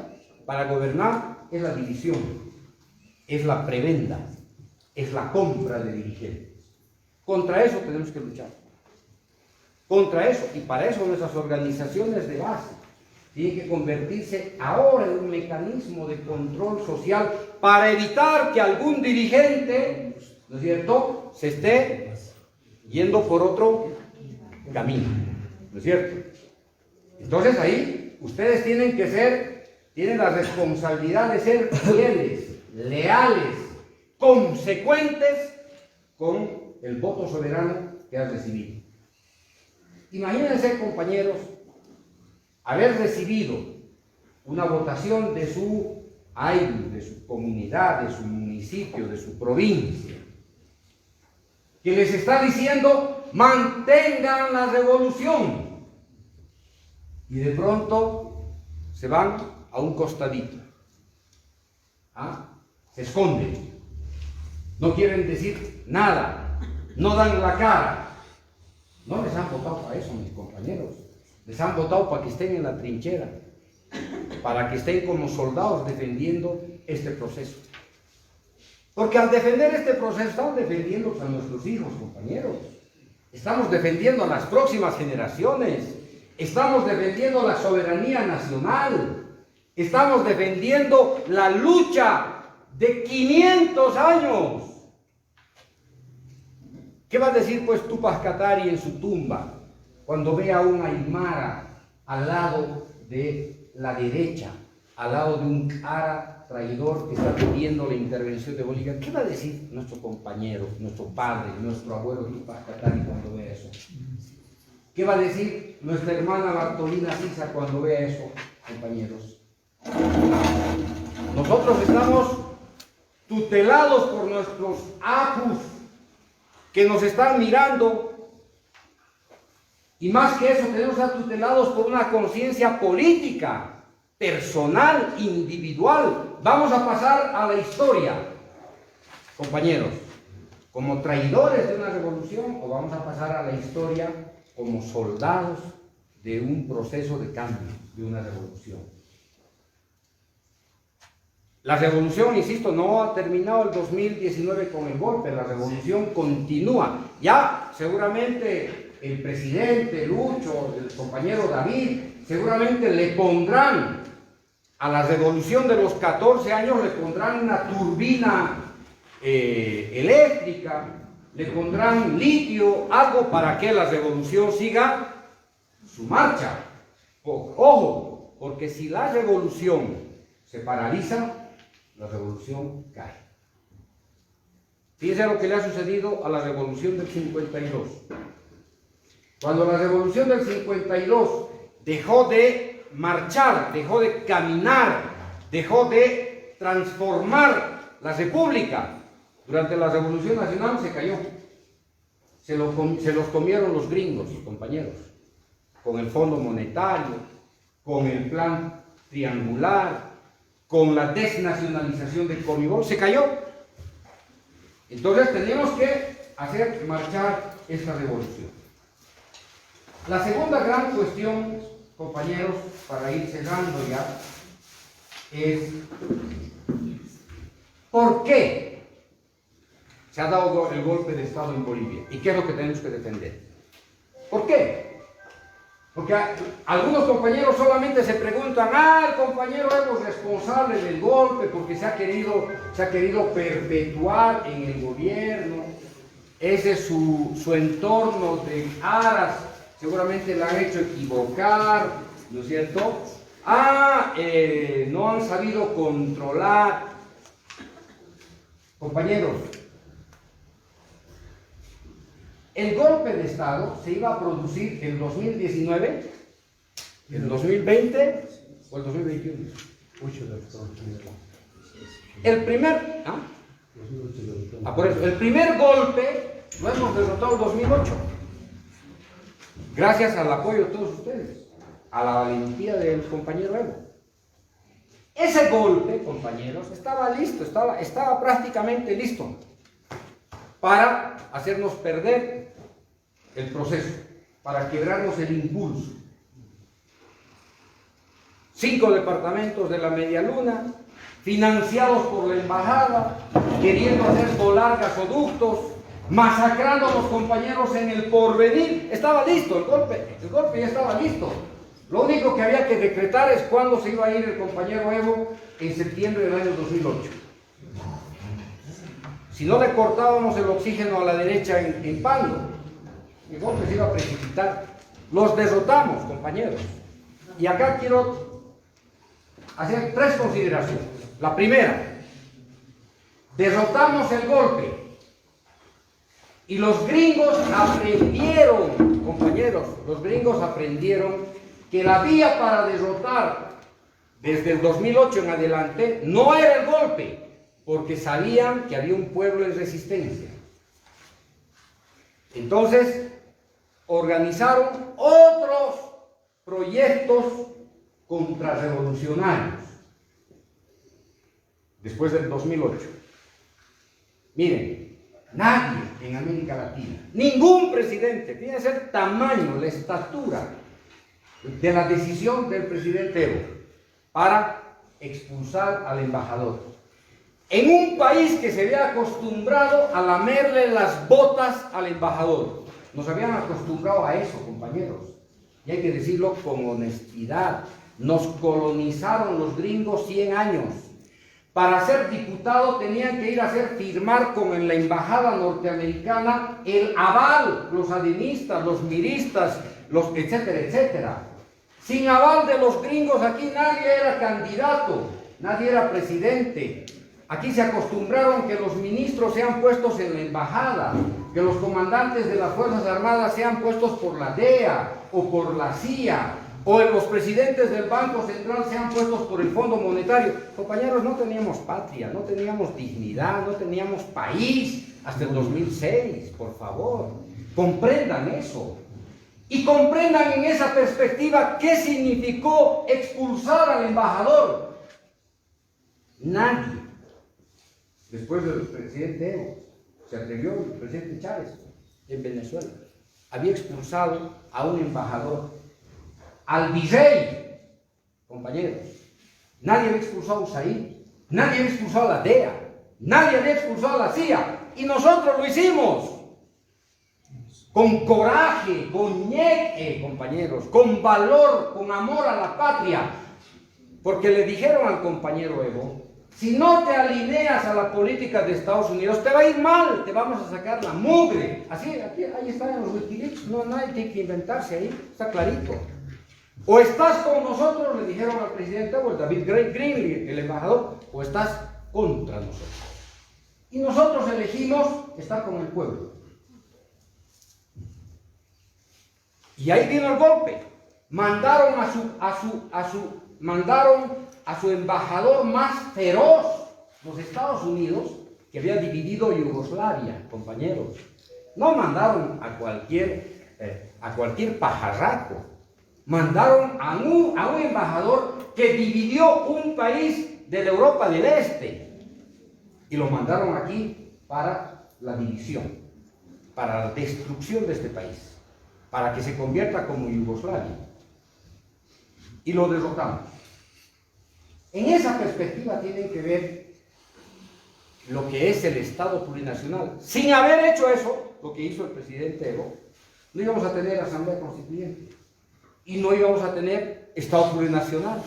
para gobernar es la división, es la prebenda, es la compra de dirigentes. Contra eso tenemos que luchar. Contra eso, y para eso nuestras organizaciones de base tienen que convertirse ahora en un mecanismo de control social para evitar que algún dirigente, ¿no es cierto?, se esté yendo por otro camino, ¿no es cierto? Entonces ahí ustedes tienen la responsabilidad de ser fieles, leales, consecuentes con el voto soberano que han recibido. Imagínense, compañeros, haber recibido una votación de su AILU, de su comunidad, de su municipio, de su provincia, que les está diciendo, mantengan la revolución. Y de pronto se van a un costadito. Se esconden. No quieren decir nada. No dan la cara. No les han votado para eso, mis compañeros. Les han votado para que estén en la trinchera, para que estén como soldados defendiendo este proceso. Porque al defender este proceso estamos defendiendo a nuestros hijos, compañeros. Estamos defendiendo a las próximas generaciones. Estamos defendiendo la soberanía nacional. Estamos defendiendo la lucha de 500 años. ¿Qué va a decir pues Tupac Katari en su tumba cuando ve a un aymara al lado de la derecha, al lado de un cara traidor que está pidiendo la intervención de Bolivia? ¿Qué va a decir nuestro compañero, nuestro padre, nuestro abuelo Tupac Katari cuando vea eso? ¿Qué va a decir nuestra hermana Bartolina Sisa cuando vea eso, compañeros? Nosotros estamos tutelados por nuestros ajus que nos están mirando, y más que eso tenemos que estar tutelados por una conciencia política, personal, individual. Vamos a pasar a la historia, compañeros, como traidores de una revolución, o vamos a pasar a la historia como soldados de un proceso de cambio, de una revolución. La revolución, insisto, no ha terminado el 2019 con el golpe, la revolución continúa. Ya seguramente el presidente Lucho, el compañero David, seguramente le pondrán a la revolución de los 14 años, le pondrán una turbina eléctrica, le pondrán litio, algo para que la revolución siga su marcha. Ojo, porque si la revolución se paraliza, la revolución cae. Fíjense lo que le ha sucedido a la revolución del 52. Cuando la revolución del 52 dejó de marchar, dejó de caminar, dejó de transformar la república, Durante la Revolución Nacional se cayó. Se los comieron los gringos, compañeros, con el Fondo Monetario, con el plan triangular, con la desnacionalización del Comibol, se cayó. Entonces teníamos que hacer marchar esta revolución. La segunda gran cuestión, compañeros, para ir cerrando ya, es ¿por qué se ha dado el golpe de Estado en Bolivia? ¿Y qué es lo que tenemos que defender? ¿Por qué? Porque algunos compañeros solamente se preguntan, el compañero Evo es responsable del golpe porque se ha querido perpetuar en el gobierno, ese es su entorno de aras, seguramente le han hecho equivocar, ¿no es cierto? No han sabido controlar. Compañeros, el golpe de Estado se iba a producir en 2019, en 2020 o el 2021. El primer, por eso, el primer golpe lo hemos derrotado en 2008, gracias al apoyo de todos ustedes, a la valentía del compañero Evo. Ese golpe, compañeros, estaba listo, estaba prácticamente listo para hacernos perder el proceso, para quebrarnos el impulso. 5 departamentos de la Media Luna, financiados por la embajada, queriendo hacer volar gasoductos, masacrando a los compañeros en el Porvenir. Estaba listo el golpe ya estaba listo. Lo único que había que decretar es cuándo se iba a ir el compañero Evo en septiembre del año 2008. Si no le cortábamos el oxígeno a la derecha en Pando, el golpe se iba a precipitar. Los derrotamos, compañeros. Y acá quiero hacer 3 consideraciones. La primera, derrotamos el golpe. Y los gringos aprendieron, compañeros, los gringos aprendieron que la vía para derrotar desde el 2008 en adelante no era el golpe, porque sabían que había un pueblo en resistencia. Entonces, organizaron otros proyectos contrarrevolucionarios después del 2008. Miren, nadie en América Latina, ningún presidente, tiene que ser tamaño, la estatura de la decisión del presidente Evo para expulsar al embajador. En un país que se había acostumbrado a lamerle las botas al embajador. Nos habían acostumbrado a eso, compañeros. Y hay que decirlo con honestidad. Nos colonizaron los gringos 100 años. Para ser diputado tenían que ir a hacer firmar con la embajada norteamericana el aval, los adinistas, los miristas, los etcétera, etcétera. Sin aval de los gringos aquí nadie era candidato, nadie era presidente. Aquí se acostumbraron que los ministros sean puestos en la embajada, que los comandantes de las Fuerzas Armadas sean puestos por la DEA o por la CIA, o los presidentes del Banco Central sean puestos por el Fondo Monetario. Compañeros, no teníamos patria, no teníamos dignidad, no teníamos país hasta el 2006, por favor. Comprendan eso. Y comprendan en esa perspectiva qué significó expulsar al embajador. Nadie, después del presidente Evo, se atrevió el presidente Chávez en Venezuela, había expulsado a un embajador, al virrey, compañeros. Nadie había expulsado a USAID, nadie había expulsado a la DEA, nadie había expulsado a la CIA, y nosotros lo hicimos. Con coraje, con ñeque, compañeros, con valor, con amor a la patria. Porque le dijeron al compañero Evo, si no te alineas a la política de Estados Unidos, te va a ir mal, te vamos a sacar la mugre. Así, ahí están en los Wikileaks, no nadie tiene que inventarse ahí, está clarito. O estás con nosotros, le dijeron al presidente Evo, el David Greenlee, el embajador, o estás contra nosotros. Y nosotros elegimos estar con el pueblo. Y ahí vino el golpe. Mandaron a su embajador más feroz, los Estados Unidos, que había dividido Yugoslavia, compañeros. No mandaron a cualquier pajarraco. Mandaron a un embajador que dividió un país de la Europa del Este. Y lo mandaron aquí para la división, para la destrucción de este país, para que se convierta como Yugoslavia. Y lo derrotamos. En esa perspectiva tienen que ver lo que es el Estado plurinacional. Sin haber hecho eso, lo que hizo el presidente Evo, no íbamos a tener Asamblea Constituyente y no íbamos a tener Estado plurinacional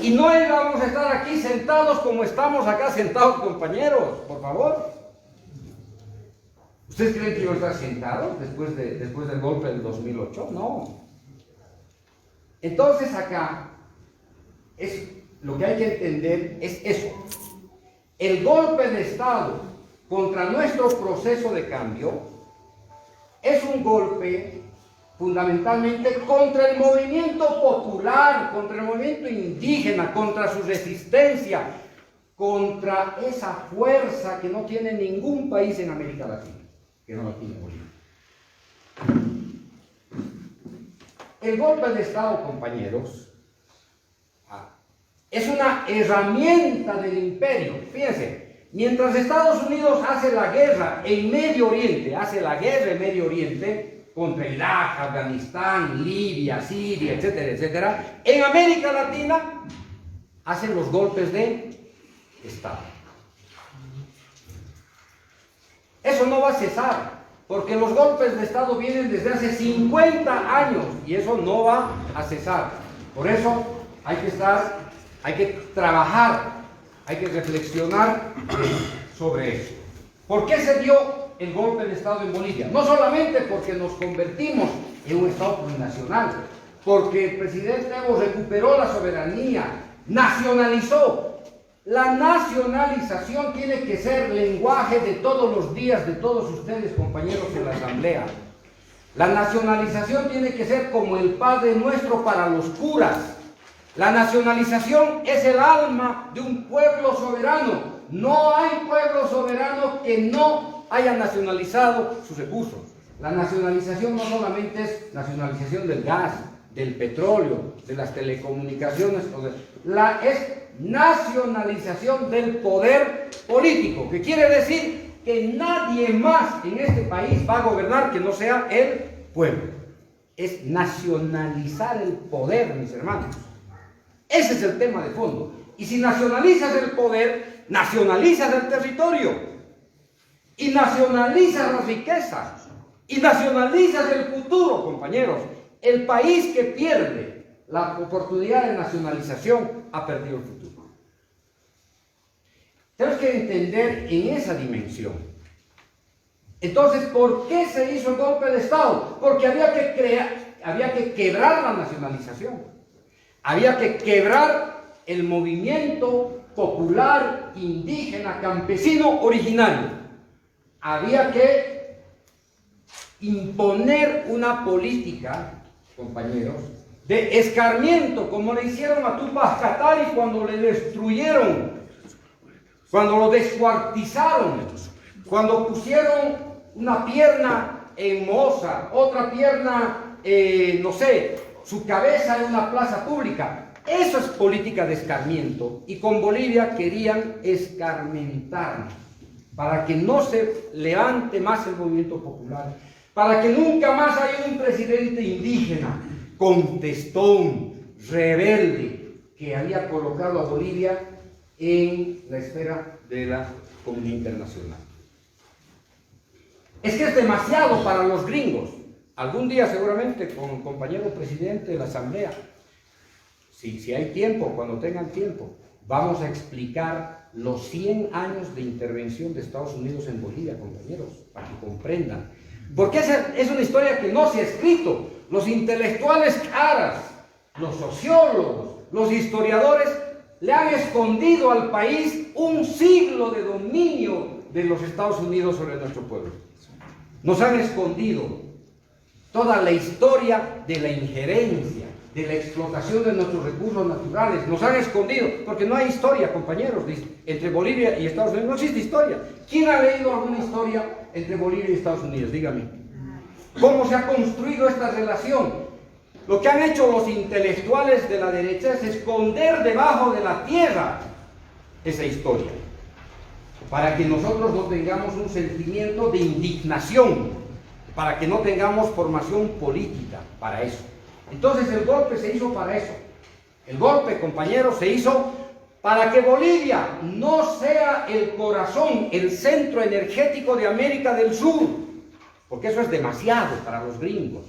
y no íbamos a estar aquí sentados como estamos acá sentados, compañeros, por favor. ¿Ustedes creen que íbamos a estar sentados después del golpe del 2008? No. Entonces acá lo que hay que entender es eso. El golpe de Estado contra nuestro proceso de cambio es un golpe fundamentalmente contra el movimiento popular, contra el movimiento indígena, contra su resistencia, contra esa fuerza que no tiene ningún país en América Latina, que no la tiene Bolivia. El golpe de Estado, compañeros, es una herramienta del imperio. Fíjense, mientras Estados Unidos hace la guerra en Medio Oriente, contra Irak, Afganistán, Libia, Siria, etcétera, etcétera, en América Latina hacen los golpes de Estado. Eso no va a cesar, porque los golpes de Estado vienen desde hace 50 años y eso no va a cesar. Por eso hay que trabajar, hay que reflexionar sobre eso. ¿Por qué se dio el golpe de Estado en Bolivia? No solamente porque nos convertimos en un Estado plurinacional, porque el presidente Evo recuperó la soberanía, nacionalizó. La nacionalización tiene que ser lenguaje de todos los días de todos ustedes, compañeros de la Asamblea. La nacionalización tiene que ser como el Padre Nuestro para los curas. La nacionalización es el alma de un pueblo soberano. No hay pueblo soberano que no haya nacionalizado sus recursos. La nacionalización no solamente es nacionalización del gas, del petróleo, de las telecomunicaciones, es nacionalización del poder político, que quiere decir que nadie más en este país va a gobernar que no sea el pueblo. Es nacionalizar el poder, mis hermanos. Ese es el tema de fondo. Y si nacionalizas el poder, nacionalizas el territorio, y nacionalizas las riquezas, y nacionalizas el futuro, compañeros. El país que pierde la oportunidad de nacionalización ha perdido el futuro. Tenemos que entender en esa dimensión. Entonces, ¿por qué se hizo el golpe de Estado? Porque había que quebrar la nacionalización. Había que quebrar el movimiento popular, indígena, campesino, originario. Había que imponer una política, compañeros, de escarmiento, como le hicieron a Tupac Katari cuando le destruyeron, cuando lo descuartizaron, cuando pusieron una pierna en Moza, otra pierna, su cabeza en una plaza pública. Eso es política de escarmiento. Y con Bolivia querían escarmentarnos para que no se levante más el movimiento popular, para que nunca más haya un presidente indígena, contestón, rebelde, que había colocado a Bolivia en la esfera de la comunidad internacional. Es que es demasiado para los gringos. Algún día seguramente con el compañero presidente de la Asamblea, si hay tiempo, cuando tengan tiempo, vamos a explicar los 100 años de intervención de Estados Unidos en Bolivia, compañeros, para que comprendan. Porque es una historia que no se ha escrito. Los intelectuales caras, los sociólogos, los historiadores, le han escondido al país un siglo de dominio de los Estados Unidos sobre nuestro pueblo. Nos han escondido toda la historia de la injerencia, de la explotación de nuestros recursos naturales. Nos han escondido, porque no hay historia, compañeros, entre Bolivia y Estados Unidos. No existe historia. ¿Quién ha leído alguna historia entre Bolivia y Estados Unidos? Dígame. ¿Cómo se ha construido esta relación? Lo que han hecho los intelectuales de la derecha es esconder debajo de la tierra esa historia, para que nosotros no tengamos un sentimiento de indignación, para que no tengamos formación política para eso. Entonces el golpe se hizo para eso. El golpe, compañeros, se hizo para que Bolivia no sea el corazón, el centro energético de América del Sur, porque eso es demasiado para los gringos.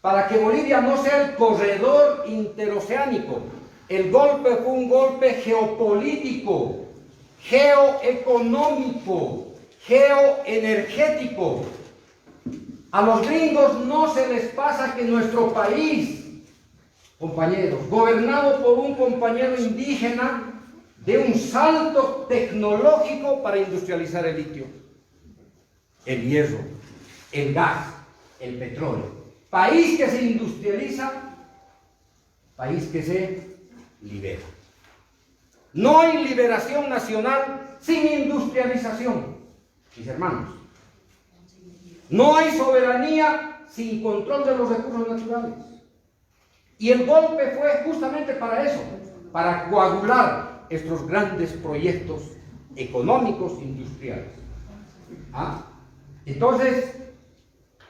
Para que Bolivia no sea el corredor interoceánico. El golpe fue un golpe geopolítico, geoeconómico, geoenergético. A los gringos no se les pasa que nuestro país, compañeros, gobernado por un compañero indígena, dé un salto tecnológico para industrializar el litio, el hierro, el gas, el petróleo. País que se industrializa, país que se libera. No hay liberación nacional sin industrialización, mis hermanos. No hay soberanía sin control de los recursos naturales. Y el golpe fue justamente para eso, para coagular estos grandes proyectos económicos industriales. Entonces,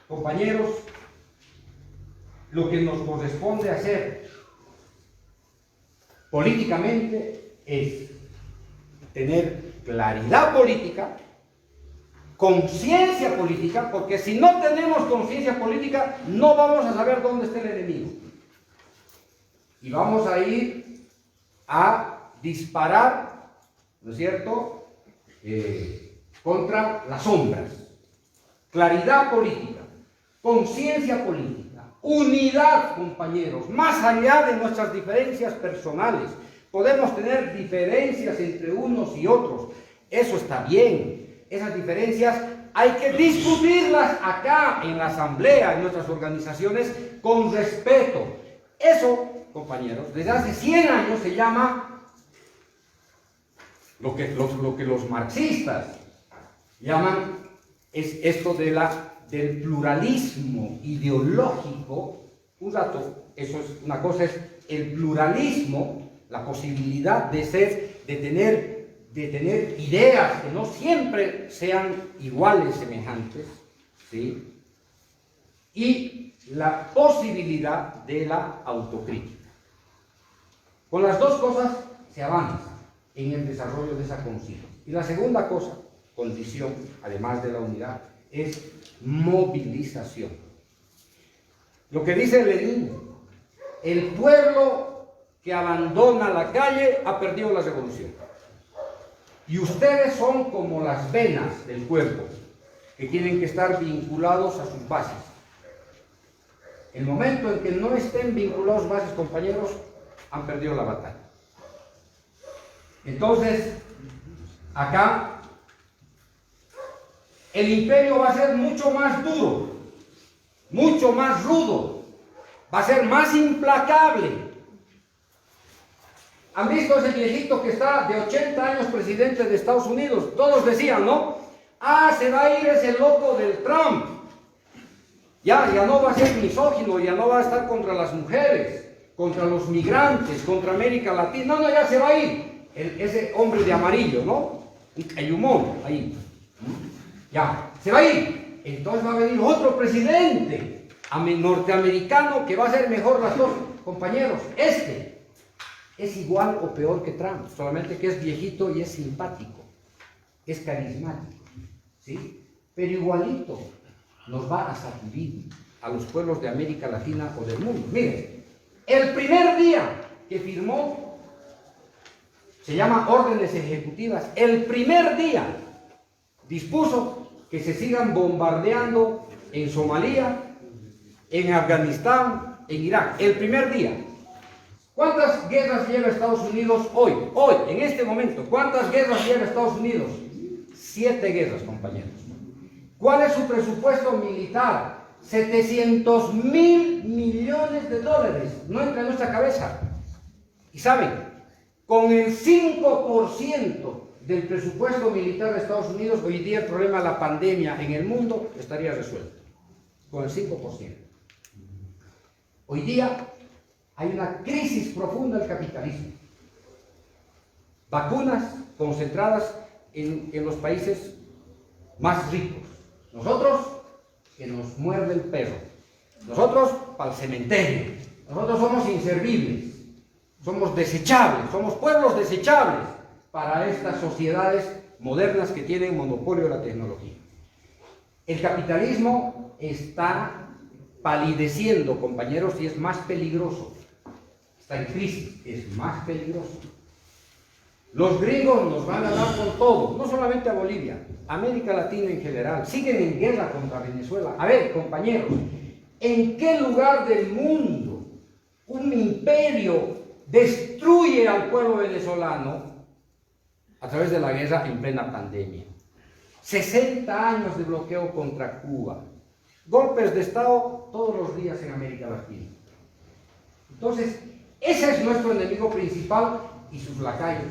compañeros, lo que nos corresponde hacer políticamente es tener claridad política, conciencia política, porque si no tenemos conciencia política no vamos a saber dónde está el enemigo y vamos a ir a disparar, ¿no es cierto?, contra las sombras. Claridad política, conciencia política, unidad, compañeros, más allá de nuestras diferencias personales. Podemos tener diferencias entre unos y otros, eso está bien. Esas diferencias hay que discutirlas acá en la asamblea, en nuestras organizaciones, con respeto. Eso, compañeros, desde hace 100 años se llama lo que los marxistas llaman es esto del pluralismo ideológico. Un rato, eso es una cosa, es el pluralismo, la posibilidad de tener ideas que no siempre sean iguales, semejantes, ¿sí? Y la posibilidad de la autocrítica. Con las dos cosas se avanza en el desarrollo de esa conciencia. Y la segunda condición, además de la unidad, es movilización. Lo que dice Lenin, el pueblo que abandona la calle ha perdido la revolución. Y ustedes son como las venas del cuerpo, que tienen que estar vinculados a sus bases. El momento en que no estén vinculados a sus bases, compañeros, han perdido la batalla. Entonces, acá, el imperio va a ser mucho más duro, mucho más rudo, va a ser más implacable. ¿Han visto ese viejito que está de 80 años presidente de Estados Unidos? Todos decían, ¿no? Se va a ir ese loco del Trump. Ya no va a ser misógino, ya no va a estar contra las mujeres, contra los migrantes, contra América Latina. No, ya se va a ir. Ese hombre de amarillo, ¿no? El humor, ahí. Ya, se va a ir. Entonces va a venir otro presidente norteamericano que va a hacer mejor las cosas. Compañeros, es igual o peor que Trump, solamente que es viejito y es simpático, es carismático, ¿sí? Pero igualito nos va a sacudir a los pueblos de América Latina o del mundo. Miren, el primer día que firmó, se llama órdenes ejecutivas, el primer día dispuso que se sigan bombardeando en Somalia, en Afganistán, en Irak, el primer día. ¿Cuántas guerras lleva Estados Unidos hoy, en este momento? ¿Cuántas guerras lleva Estados Unidos? 7 guerras, compañeros. ¿Cuál es su presupuesto militar? 700.000 millones de dólares. No entra en nuestra cabeza. Y saben, con el 5% del presupuesto militar de Estados Unidos, hoy día el problema de la pandemia en el mundo estaría resuelto. Con el 5%. Hoy día hay una crisis profunda del capitalismo. Vacunas concentradas en los países más ricos. Nosotros, que nos muerde el perro. Nosotros, para el cementerio. Nosotros somos inservibles. Somos desechables. Somos pueblos desechables para estas sociedades modernas que tienen monopolio de la tecnología. El capitalismo está palideciendo, compañeros, y es más peligroso. Está en crisis, es más peligroso. Los gringos nos van a dar con todo, no solamente a Bolivia, América Latina en general. Siguen en guerra contra Venezuela. A ver, compañeros, ¿en qué lugar del mundo un imperio destruye al pueblo venezolano a través de la guerra en plena pandemia? 60 años de bloqueo contra Cuba. Golpes de Estado todos los días en América Latina. Entonces, ese es nuestro enemigo principal y sus lacayos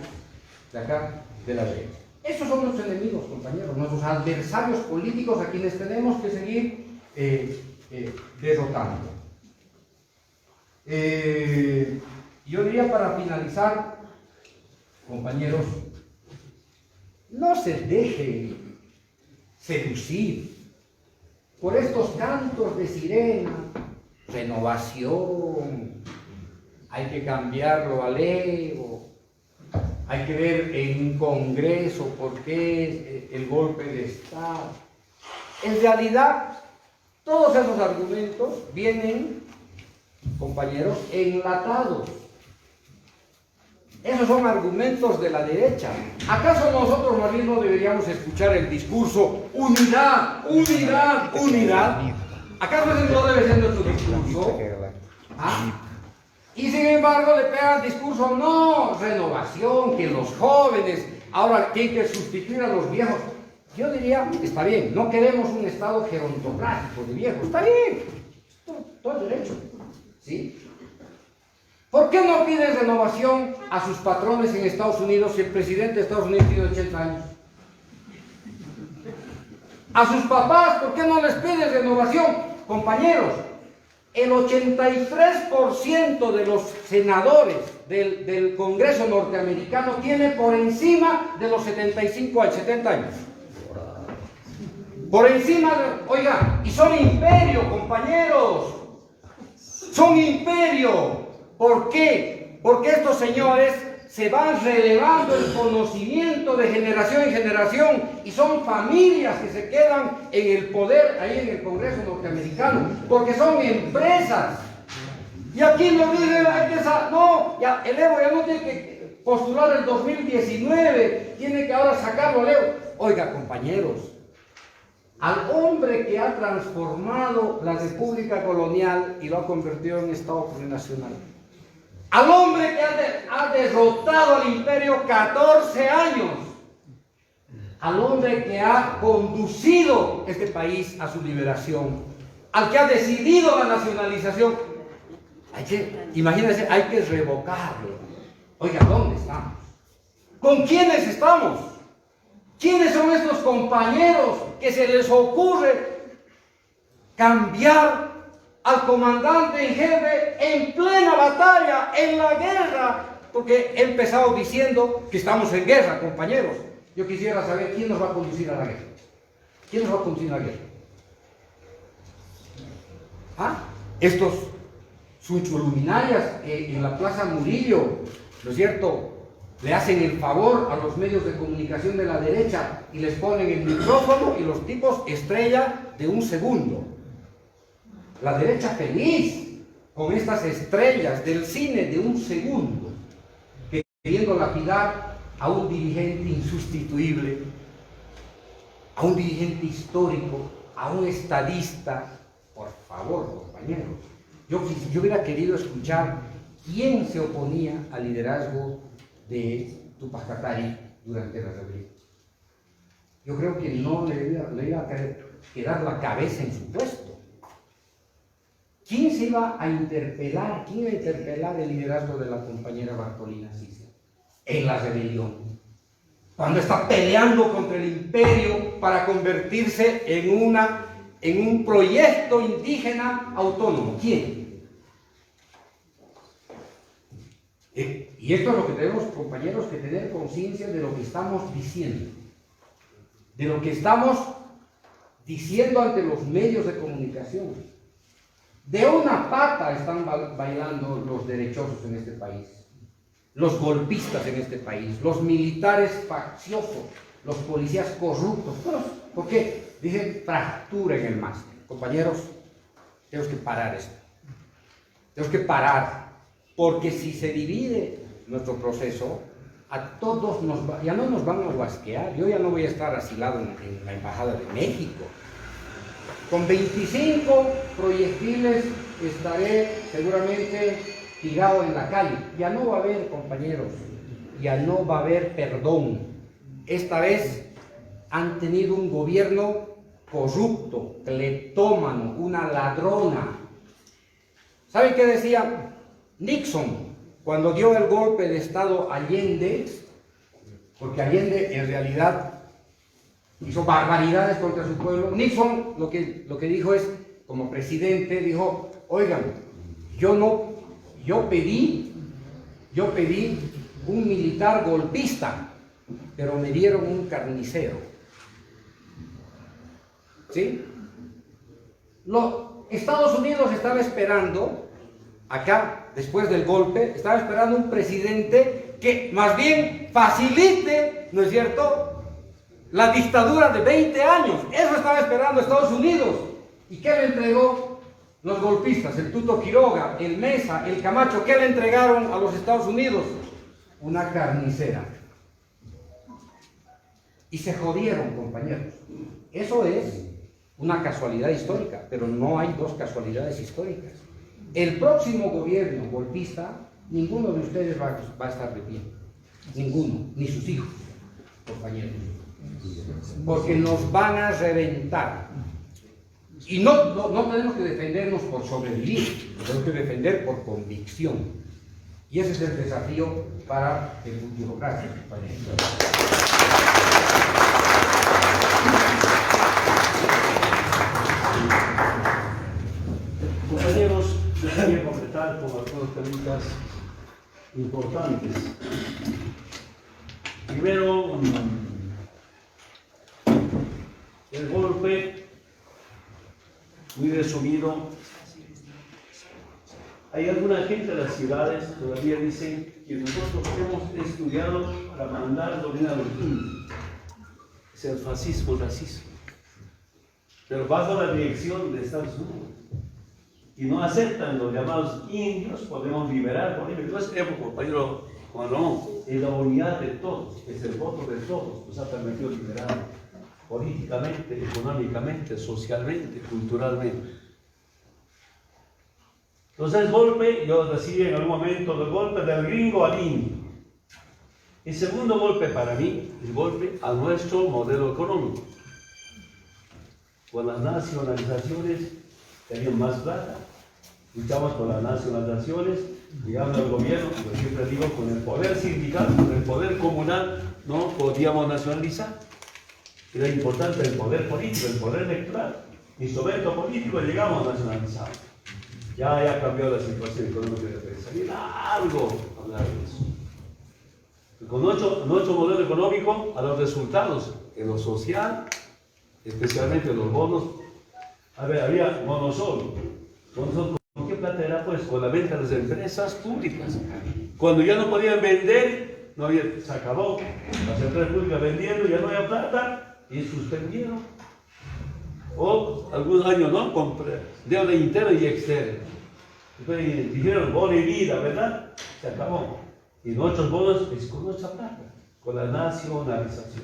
de acá, de la derecha. Esos son nuestros enemigos, compañeros, nuestros adversarios políticos a quienes tenemos que seguir derrotando. Yo diría para finalizar, compañeros, no se dejen seducir por estos cantos de sirena, renovación, hay que cambiarlo al Evo, hay que ver en un congreso por qué el golpe de Estado. En realidad, todos esos argumentos vienen, compañeros, enlatados. Esos son argumentos de la derecha. ¿Acaso nosotros más bien no deberíamos escuchar el discurso unidad, unidad, unidad? ¿Acaso ese no debe ser nuestro discurso? ¿Ah? Y sin embargo le pegan el discurso, no, renovación, que los jóvenes, ahora que hay que sustituir a los viejos. Yo diría, está bien, no queremos un estado gerontocrático de viejos, está bien, todo el derecho, ¿sí? ¿Por qué no piden renovación a sus patrones en Estados Unidos si el presidente de Estados Unidos tiene 80 años? A sus papás, ¿por qué no les piden renovación? Compañeros, el 83% de los senadores del Congreso norteamericano tiene por encima de los 75 a 70 años. Por encima de... Oiga, y son imperio, compañeros. Son imperio. ¿Por qué? Porque estos señores se van relevando el conocimiento de generación en generación y son familias que se quedan en el poder ahí en el Congreso norteamericano, porque son empresas. Y aquí nos dicen, no, ya, el Evo ya no tiene que postular el 2019, tiene que ahora sacarlo al Evo. Oiga, compañeros, al hombre que ha transformado la República Colonial y lo ha convertido en Estado plurinacional, al hombre que ha derrotado al imperio 14 años, al hombre que ha conducido este país a su liberación, al que ha decidido la nacionalización, imagínense, hay que revocarlo. Oiga, ¿dónde estamos? ¿Con quiénes estamos? ¿Quiénes son estos compañeros que se les ocurre cambiar al comandante en jefe en plena batalla, en la guerra? Porque he empezado diciendo que estamos en guerra, compañeros. Yo quisiera saber quién nos va a conducir a la guerra. ¿Quién nos va a conducir a la guerra? ¿Ah? Estos sunchuluminarias en la Plaza Murillo, ¿no es cierto?, le hacen el favor a los medios de comunicación de la derecha y les ponen el micrófono y los tipos estrella de un segundo. La derecha feliz con estas estrellas del cine de un segundo, queriendo lapidar a un dirigente insustituible, a un dirigente histórico, a un estadista. Por favor, compañeros, yo hubiera querido escuchar quién se oponía al liderazgo de Túpac Katari durante la rebelión. Yo creo que no le iba a quedar la cabeza en su puesto. ¿quién se iba a interpelar? ¿Quién iba a interpelar el liderazgo de la compañera Bartolina Sisa en la rebelión? Cuando está peleando contra el imperio para convertirse en un proyecto indígena autónomo. ¿Quién? Y esto es lo que tenemos, compañeros, que tener conciencia de lo que estamos diciendo. De lo que estamos diciendo ante los medios de comunicación. De una pata están bailando los derechosos en este país. Los golpistas en este país, los militares facciosos, los policías corruptos, ¿por qué? Dicen fractura en el máster. Compañeros, tenemos que parar esto. Tenemos que parar, porque si se divide nuestro proceso, a todos ya no nos van a guasquear. Yo ya no voy a estar asilado en la Embajada de México. Con 25 proyectiles estaré seguramente tirado en la calle. Ya no va a haber, compañeros, ya no va a haber perdón. Esta vez han tenido un gobierno corrupto, cleptómano, una ladrona. ¿Saben qué decía Nixon cuando dio el golpe de Estado a Allende? Porque Allende en realidad hizo barbaridades contra su pueblo. Nixon lo que dijo es, como presidente, dijo, oigan, yo pedí un militar golpista, pero me dieron un carnicero. ¿Sí? Estados Unidos estaba esperando, acá, después del golpe, estaba esperando un presidente que más bien facilite, ¿no es cierto?, la dictadura de 20 años. Eso estaba esperando Estados Unidos. ¿Y qué le entregó los golpistas? El Tuto Quiroga, el Mesa, el Camacho. ¿Qué le entregaron a los Estados Unidos? Una carnicera. Y se jodieron, compañeros. Eso es una casualidad histórica, pero no hay dos casualidades históricas. El próximo gobierno golpista, ninguno de ustedes va a estar de pie. Ninguno, ni sus hijos, compañeros. Porque nos van a reventar. Y no tenemos que defendernos por sobrevivir, tenemos que defender por convicción. Y ese es el desafío para el futuro. Gracias, compañeros. Compañeros, yo quería completar con algunas preguntas importantes. Primero, el golpe, muy resumido. Hay alguna gente de las ciudades que todavía dicen que nosotros hemos estudiado para mandar dominar a los indios. Es el fascismo, el racismo. Pero bajo la dirección de Estados Unidos. Y no aceptan los llamados indios, podemos liberar Bolivia. Entonces, compañero Juan Ramón, es la unidad de todos, es el voto de todos, nos ha permitido liberar políticamente, económicamente, socialmente, culturalmente. Entonces el golpe, yo decía en algún momento, el golpe del gringo al indio. El segundo golpe para mí, el golpe a nuestro modelo económico. Con las nacionalizaciones tenían más plata, luchamos con las nacionalizaciones, llegando al gobierno, yo siempre digo, con el poder sindical, con el poder comunal, no podíamos nacionalizar. Era importante el poder político, el poder electoral, instrumento político, llegamos a nacionalizar. Ya cambió la situación económica del país. Sería largo hablar de eso. Con nuestro modelo económico, a los resultados en lo social, especialmente los bonos, a ver, había Monosol. ¿Con qué plata era? Pues con la venta de las empresas públicas. Cuando ya no podían vender, se acabó. Las empresas públicas vendiendo, ya no había plata y suspendieron. O algunos años, ¿no? Con deuda interna y externa. Después dijeron bono y vida, ¿verdad? Se acabó. Y nuestros bonos es con nuestra plata, con la nacionalización.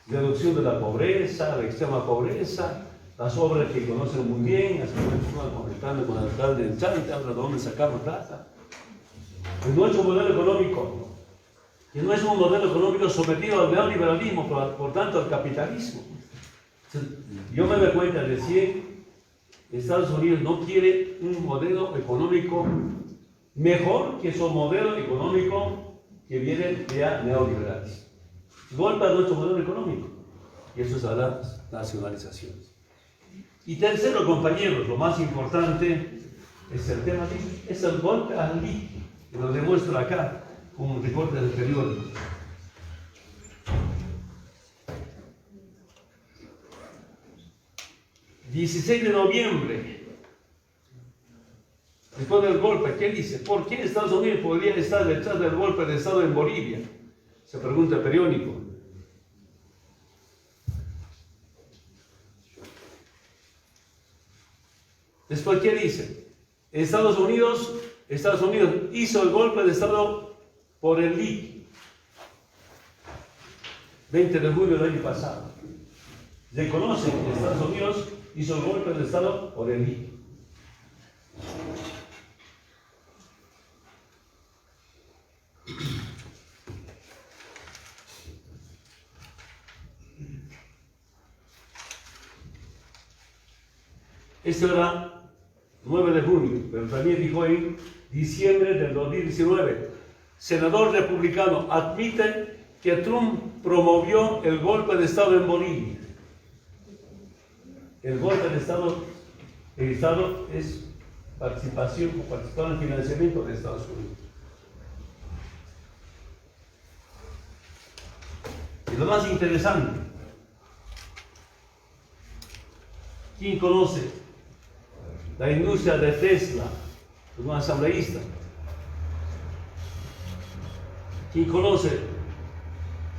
Reducción de la pobreza, la extrema pobreza, las obras que conocen muy bien, así que comentando con el alcalde del Chanta, ahora de dónde sacamos plata. Es nuestro modelo económico, que no es un modelo económico sometido al neoliberalismo, por tanto al capitalismo. Yo me doy cuenta recién, Estados Unidos no quiere un modelo económico mejor que su modelo económico que viene de neoliberales. Golpea nuestro modelo económico. Y eso es a las nacionalizaciones. Y tercero, compañeros, lo más importante es el tema de, es el golpe al litio. Lo demuestro acá con un recorte del periódico. ...16 de noviembre... después del golpe, ¿qué dice? ¿Por qué Estados Unidos podría estar detrás del golpe de Estado en Bolivia? Se pregunta el periódico. Después, ¿qué dice? Estados Unidos hizo el golpe de Estado por el litio. 20 de julio del año pasado. Reconoce que Estados Unidos hizo el golpe de Estado por el litio. Esto era 9 de junio, pero también dijo en diciembre del 2019, senador republicano admite que Trump promovió el golpe de Estado en Bolivia. El golpe de Estado, el Estado es participación o participar en el financiamiento de Estados Unidos. Y lo más interesante, ¿quién conoce la industria de Tesla? Un asambleísta. ¿Quién conoce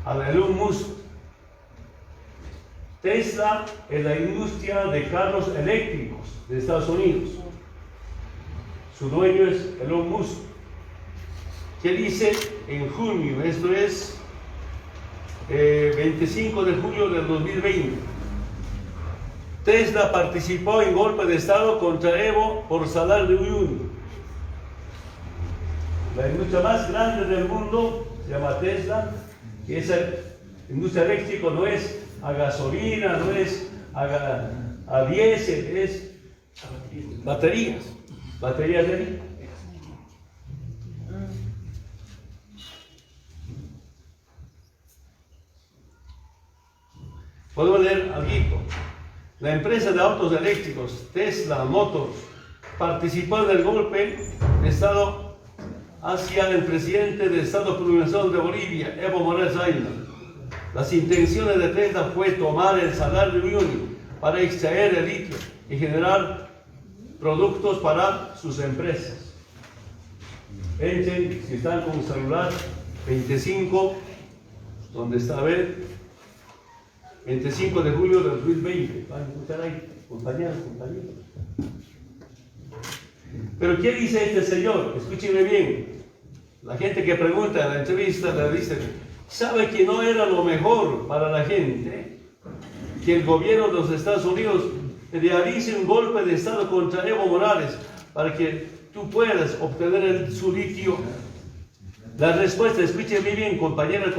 a Elon Musk? Tesla es la industria de carros eléctricos de Estados Unidos. Su dueño es Elon Musk. ¿Qué dice en junio? Esto es 25 de julio del 2020. Tesla participó en golpe de Estado contra Evo por salario mínimo. La industria más grande del mundo se llama Tesla, que esa industria eléctrica no es a gasolina, no es a diésel, es baterías de litio. Podemos leer algo. La empresa de autos eléctricos Tesla Motors participó en el golpe de Estado hacia el presidente del Estado Plurinacional de Bolivia, Evo Morales Ayala. Las intenciones de Tesla fue tomar el salario mínimo para extraer el litio y generar productos para sus empresas. Entren, si están con celular, 25, donde está a ver, 25 de julio del 2020. Van a escuchar ahí, compañeros. Pero ¿qué dice este señor? Escúcheme bien. La gente que pregunta en la entrevista le dice, ¿sabe que no era lo mejor para la gente que el gobierno de los Estados Unidos realice un golpe de Estado contra Evo Morales para que tú puedas obtener su litio? La respuesta, escúcheme bien, compañero.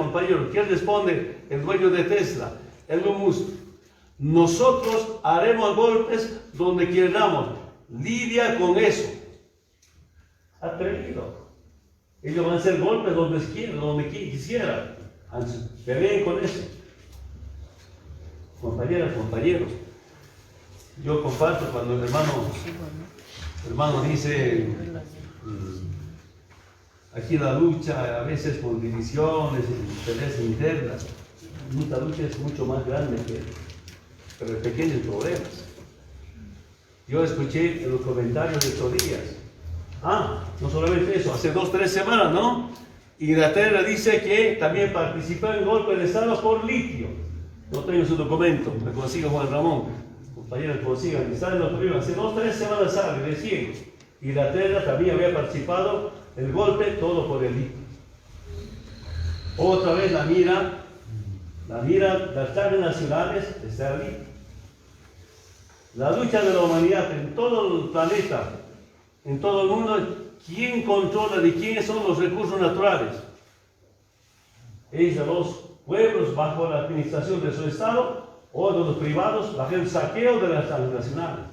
¿Qué responde el dueño de Tesla? Elon Musk. Nosotros haremos golpes donde queramos. Lidia con eso. Atrevido. Ellos van a hacer golpes donde quisieran. Peleen con eso. Compañeros. Yo comparto cuando el hermano dice, aquí la lucha a veces por divisiones, intereses internas. Nuestra lucha es mucho más grande que los pequeños problemas. Yo escuché en los comentarios de estos días, no solamente eso, hace 2-3 semanas, ¿no? Inglaterra dice que también participó en golpe de Estado por litio. No tengo su documento, me consigo Juan Ramón, compañeros que consigan, está en los primeros. Hace 2-3 semanas sale, recién, Inglaterra también había participado en el golpe, todo por el litio. Otra vez la mira, las transnacionales está ahí. La lucha de la humanidad en todo el planeta, en todo el mundo, ¿quién controla de quiénes son los recursos naturales? Es de los pueblos bajo la administración de su Estado o de los privados bajo el saqueo de las transnacionales.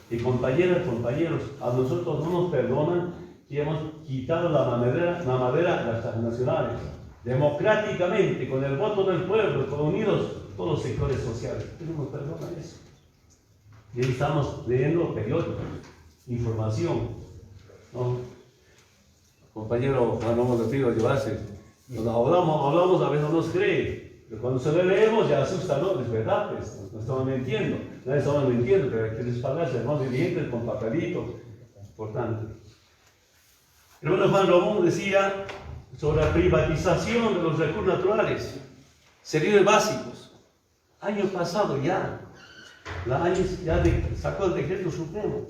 Y compañeras, compañeros, a nosotros no nos perdonan que hemos quitado la madera de las transnacionales. Democráticamente, con el voto del pueblo, con unidos todos los sectores sociales. No nos perdonan eso. Y ahí estamos leyendo periódicos, información, ¿no? Compañero Juan Román, le pido llevarse. Cuando hablamos a veces no nos cree. Pero cuando se lo leemos ya asusta, ¿no? Es verdad, pues, no estamos mintiendo. Nadie estamos mintiendo, pero hay que respaldarse, hermanos dirigentes, con papelitos. Importante. El hermano Juan Román decía sobre la privatización de los recursos naturales, servicios básicos. Año pasado ya, sacó el decreto supremo.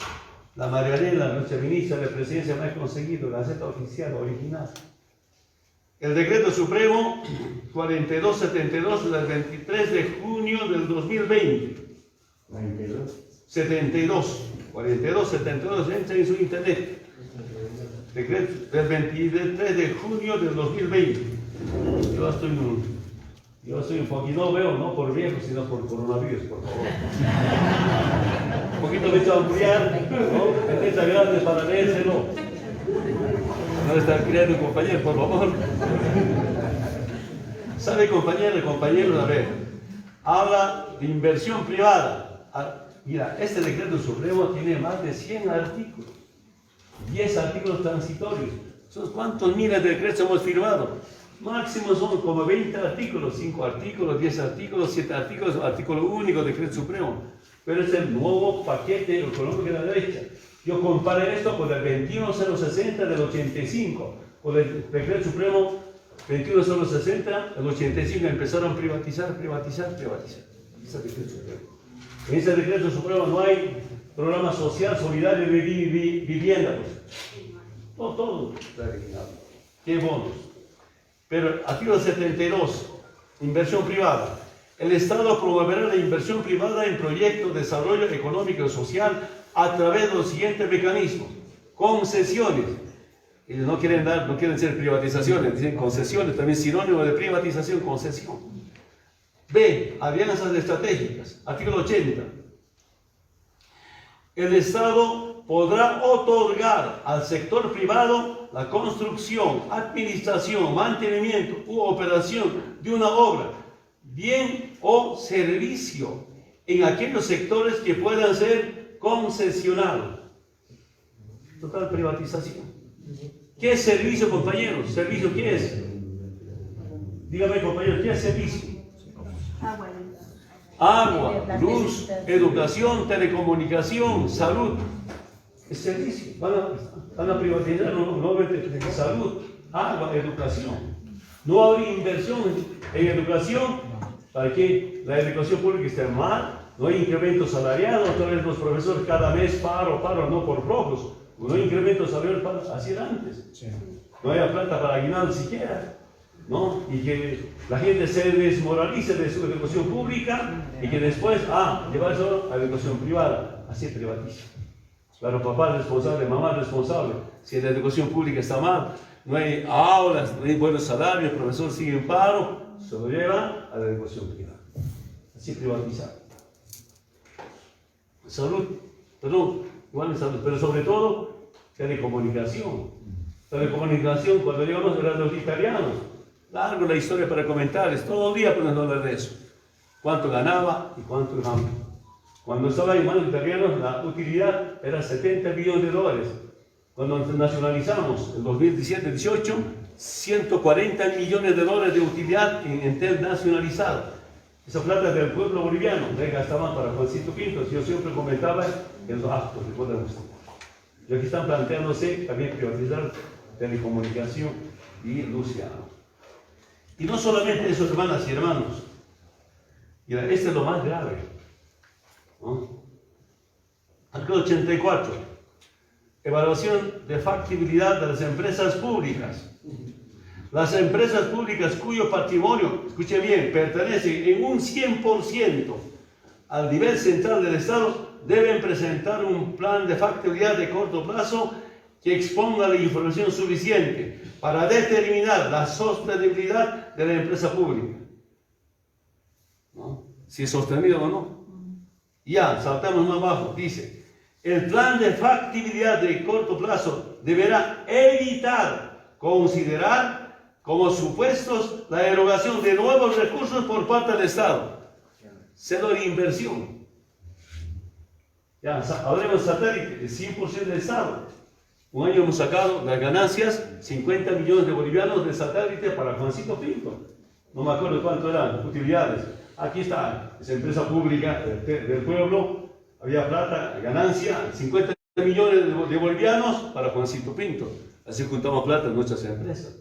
La Marianela, nuestra ministra de Presidencia, no ha conseguido la Gaceta Oficial original. El decreto supremo 4272 del 23 de junio del 2020. 4272, entra en su internet. Decreto del 23 de junio del 2020. Yo estoy un poquito, no veo, no por viejo, sino por coronavirus, por favor. Un poquito me he hecho ampliar, ¿no? Letra grande para leérselo. No está creando compañero, por favor. ¿Sabe, compañeros? A ver, habla de inversión privada. Mira, este decreto supremo tiene más de 100 artículos, 10 artículos transitorios. ¿Cuántos miles de decretos hemos firmado? Máximo son como 20 artículos, 5 artículos, 10 artículos, 7 artículos, artículo único, decreto supremo. Pero es el nuevo paquete económico de la derecha. Yo comparé esto con el 21060 del 85, con el decreto supremo 21060 del 85, empezaron a privatizar. En ese decreto supremo no hay programa social solidario de vivienda, pues. Todo está eliminado. ¿Qué bonos? Pero artículo 72, inversión privada. El Estado promoverá la inversión privada en proyectos de desarrollo económico y social a través de los siguientes mecanismos. Concesiones. Ellos no quieren ser privatizaciones, dicen concesiones, también sinónimo de privatización, concesión. B, alianzas estratégicas. Artículo 80. El Estado podrá otorgar al sector privado la construcción, administración, mantenimiento u operación de una obra, bien o servicio en aquellos sectores que puedan ser concesionados. Total privatización. ¿Qué es servicio, compañeros? ¿Servicio qué es? Dígame, compañeros, ¿qué es servicio? Agua, luz, educación, telecomunicación, salud. Es servicio. Van a privatizar salud, agua, educación. No habrá inversión en educación para que la educación pública esté mal. No hay incremento salarial. Otra vez los profesores cada mes paro, no por flojos. No hay incremento salarial así era antes. No hay plata para aguinaldo siquiera. ¿No? Y que la gente se desmoralice de su educación pública y que después, llevarse a la educación privada. Así privatiza. Claro, papá es responsable, mamá es responsable. Si la educación pública está mal, no hay aulas, no hay buenos salarios, el profesor sigue en paro, se lo lleva a la educación privada. Así privatizar. Salud, igual en salud, pero sobre todo telecomunicación. Telecomunicación, cuando llegamos a los italianos, largo la historia para comentarles, todo el día podemos hablar de eso. Cuánto ganaba y cuánto ganaba. Cuando estaba en manos italianos, la utilidad era $70 billones. Cuando nacionalizamos en 2017-18, $140 millones de utilidad en Entel nacionalizado. Esa plata del pueblo boliviano, gastaban para Juancito Pintos. Yo siempre comentaba en los actos, recuerdan ustedes. Y aquí están planteándose también privatizar telecomunicación y luz y agua. Y no solamente eso, hermanas y hermanos. Mira, este es lo más grave. ¿No? Artículo 84. Evaluación de factibilidad de las empresas públicas. Las empresas públicas cuyo patrimonio, escuche bien, pertenece en un 100% al nivel central del Estado, deben presentar un plan de factibilidad de corto plazo que exponga la información suficiente para determinar la sostenibilidad de la empresa pública. ¿No? Si es sostenido o no. Ya, saltamos más abajo, dice, El plan de factibilidad de corto plazo deberá evitar considerar como supuestos la erogación de nuevos recursos por parte del Estado. Cero de inversión. Ya, hablemos de satélite, el 100% del Estado. Un año hemos sacado las ganancias, 50 millones de bolivianos de satélite para Juancito Pinto. No me acuerdo cuánto eran, utilidades. Aquí está, esa empresa pública del pueblo, había plata, ganancia, 50 millones de bolivianos para Juancito Pinto. Así juntamos plata en nuestras empresas.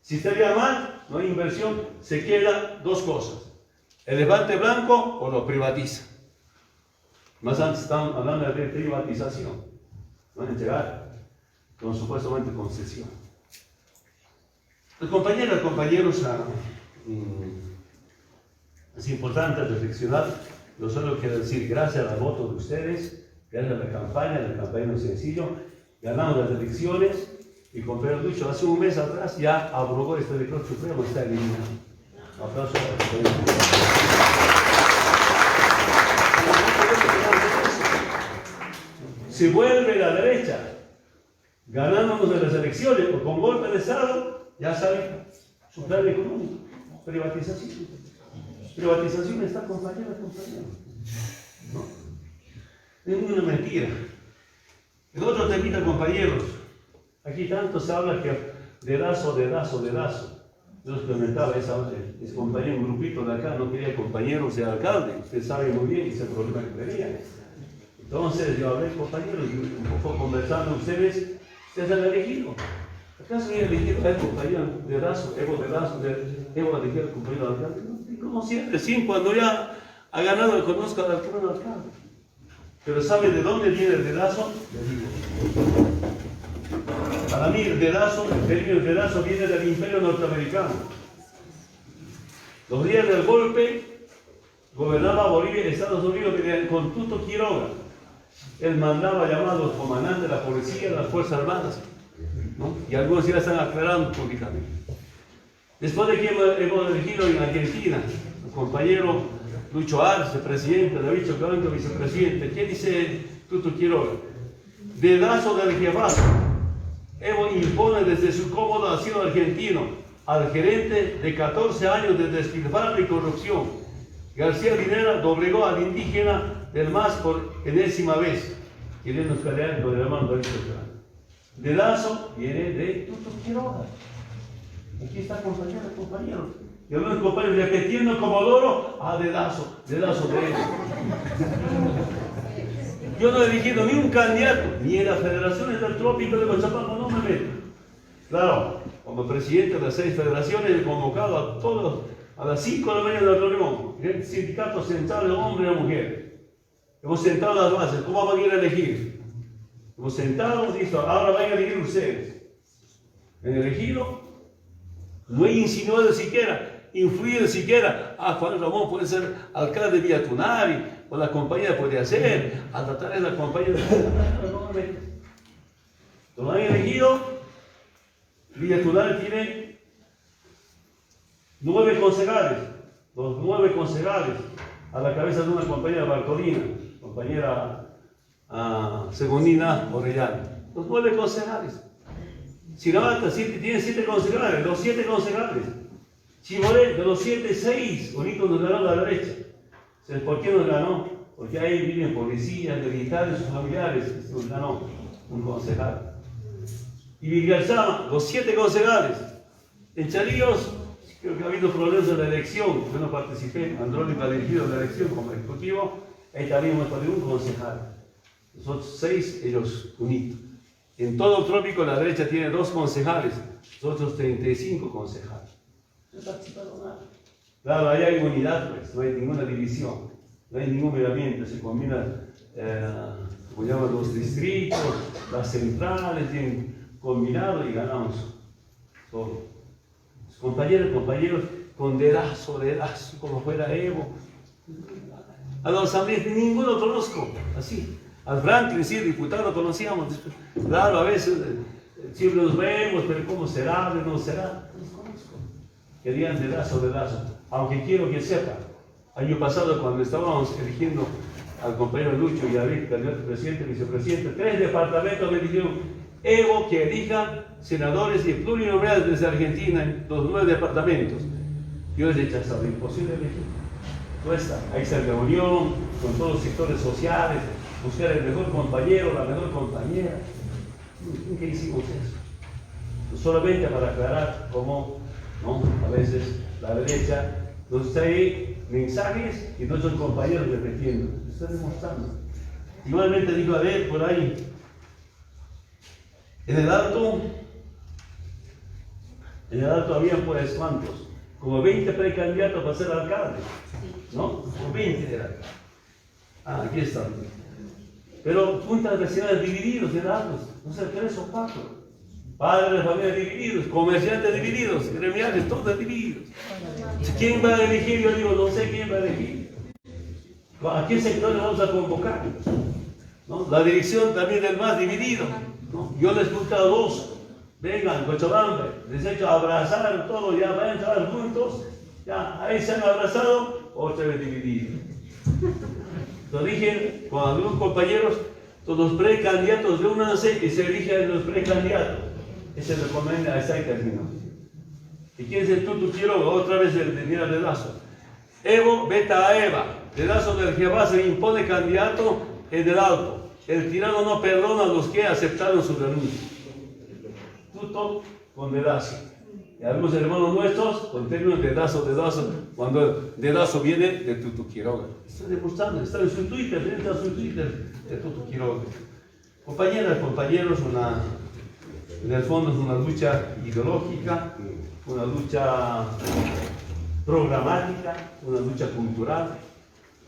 Si estaría mal, no hay inversión, se queda dos cosas. Elefante blanco o lo privatiza. Más antes estaban hablando de privatización. Van a entregar con supuestamente concesión. Compañeros, es importante reflexionar. Yo solo quiero decir gracias al voto de ustedes, gracias a la campaña no es sencillo, ganamos las elecciones y con Pedro Lucho hace un mes atrás ya abrogó este decreto supremo, está eliminado. Aplauso a si vuelve la derecha, ganándonos de las elecciones o con golpe de Estado, ya saben su plan económico, privatización. Privatización está compañero. No, es una mentira. En otro temita, compañeros, aquí tanto se habla que dedazo. Yo experimentaba ese compañero, un grupito de acá, no quería compañeros de alcalde, usted sabe muy bien ese problema que tenía. Entonces yo hablé, compañeros, y un poco conversando ustedes han elegido. ¿Acaso he elegido al compañero dedazo, Evo elegido al compañero alcalde? No, como siempre, sí, cuando ya ha ganado, conozco al actual alcalde. Pero ¿sabe de dónde viene el dedazo? Para mí el término dedazo viene del imperio norteamericano. Los días del golpe gobernaba Bolivia y Estados Unidos con Tuto Quiroga. Él mandaba llamar a los comandantes de la policía, de las Fuerzas Armadas, ¿no? Y algunos ya están aclarando públicamente. Después de que hemos elegido en Argentina, el compañero Lucho Arce, presidente, David Chocalanco, vicepresidente, ¿qué dice Tuto Quiroga? Dedazo del jefazo. Evo impone desde su cómodo asilo argentino al gerente de 14 años de despilfarro y corrupción. García Linera doblegó al indígena del MAS por enésima vez, queriendo pelear con el hermano David Chocalanco. Dedazo viene de Tuto Quiroga. Aquí está, compañero. Y algunos compañeros repitiendo como loro, dedazo de él. Yo no he elegido ni un candidato, ni en las federaciones del trópico de Cochapaco, no me meto. Claro, como presidente de las 6 federaciones, he convocado a todos a las 5 de la mañana de la reunión, el sindicato central de hombres y mujeres. Hemos sentado las bases, ¿cómo van a ir a elegir? Hemos sentado, listo, ahora van a elegir ustedes. En el elegido, no he insinuado siquiera, influido siquiera, Juan Ramón puede ser alcalde de Villa Tunari, o la compañía puede hacer, a tratar de la compañía de... Lo han elegido, Villa Tunari tiene 9 concejales, los 9 concejales, a la cabeza de una compañera barcolina, compañera Segundina Orellana, los 9 concejales. Sinabata tiene 7 concejales, los 7 concejales. Chimoré, de los 7, 6, bonito nos ganó la derecha. ¿Por qué nos ganó? Porque ahí viven policías, militares, sus familiares, nos ganó un concejal. Y Vilgarzama, los 7 concejales. En Charillos, creo que ha habido problemas en la elección, yo no participé, Andrónico ha dirigido la elección como ejecutivo, ahí también hemos perdido un concejal. Los otros 6, ellos unidos. En todo el trópico la derecha tiene 2 concejales, los otros 35 concejales. No he participado nada. Claro, ahí hay unidad, pues, no hay ninguna división, no hay ningún miramiento, se combinan, como llaman los distritos, las centrales, bien combinado y ganamos todo. Compañeros, con dedazo, como fuera Evo. A los asambleas ninguno conozco, así. Al Franklin, sí, diputado conocíamos. Claro, a veces siempre nos vemos, pero ¿cómo será? ¿No será? No los conozco. Querían dedazo. Aunque quiero que sepa, Año pasado, cuando estábamos eligiendo al compañero Lucho y a David, candidato presidente, vicepresidente, 3 departamentos me dijeron: Evo, que elija senadores y plurinominales desde Argentina en los 9 departamentos. Yo he rechazado, imposible elegir. Cuesta, hay que hacer reunión con todos los sectores sociales, buscar el mejor compañero, la mejor compañera. ¿En qué hicimos eso? Solamente para aclarar cómo, ¿no?, a veces la derecha nos trae mensajes y nuestros compañeros repitiendo. Está demostrando. Igualmente digo, a ver, por ahí, en el Alto había, pues, ¿cuántos? Como 20 precandidatos para ser alcalde, ¿no? Como 20 eran. Ah, aquí están. Pero juntas vecinales divididos en Altos, no sé, 3 o 4. Padres de familia divididos, comerciantes divididos, gremiales, todos divididos. ¿Quién va a elegir? Yo digo, no sé quién va a elegir. ¿A qué sector le vamos a convocar? ¿No? La dirección también del MAS dividido, ¿no? Yo les he escuchado 2. Vengan, Cochabamba, les he hecho abrazar todo, ya van a entrar juntos, ya ahí se han abrazado, otra vez divididos. Lo dije con algunos compañeros, todos los precandidatos reúnanse y se eligen los precandidatos. Ese se recomienda, hasta ahí terminó. ¿Y quién es el Tutu Quiroga? Otra vez el de Mira Dedazo. Evo, veta a Eva. Dedazo del Jehová se impone candidato en el Alto. El tirano no perdona a los que aceptaron su renuncia. Tuto con Dedazo. Y algunos hermanos nuestros con términos Dedazo, cuando Dedazo viene de Tutu Quiroga. Está demostrando, está en su Twitter, entra a su Twitter de Tutu Quiroga. Compañeras, compañeros, en el fondo es una lucha ideológica, una lucha programática, una lucha cultural,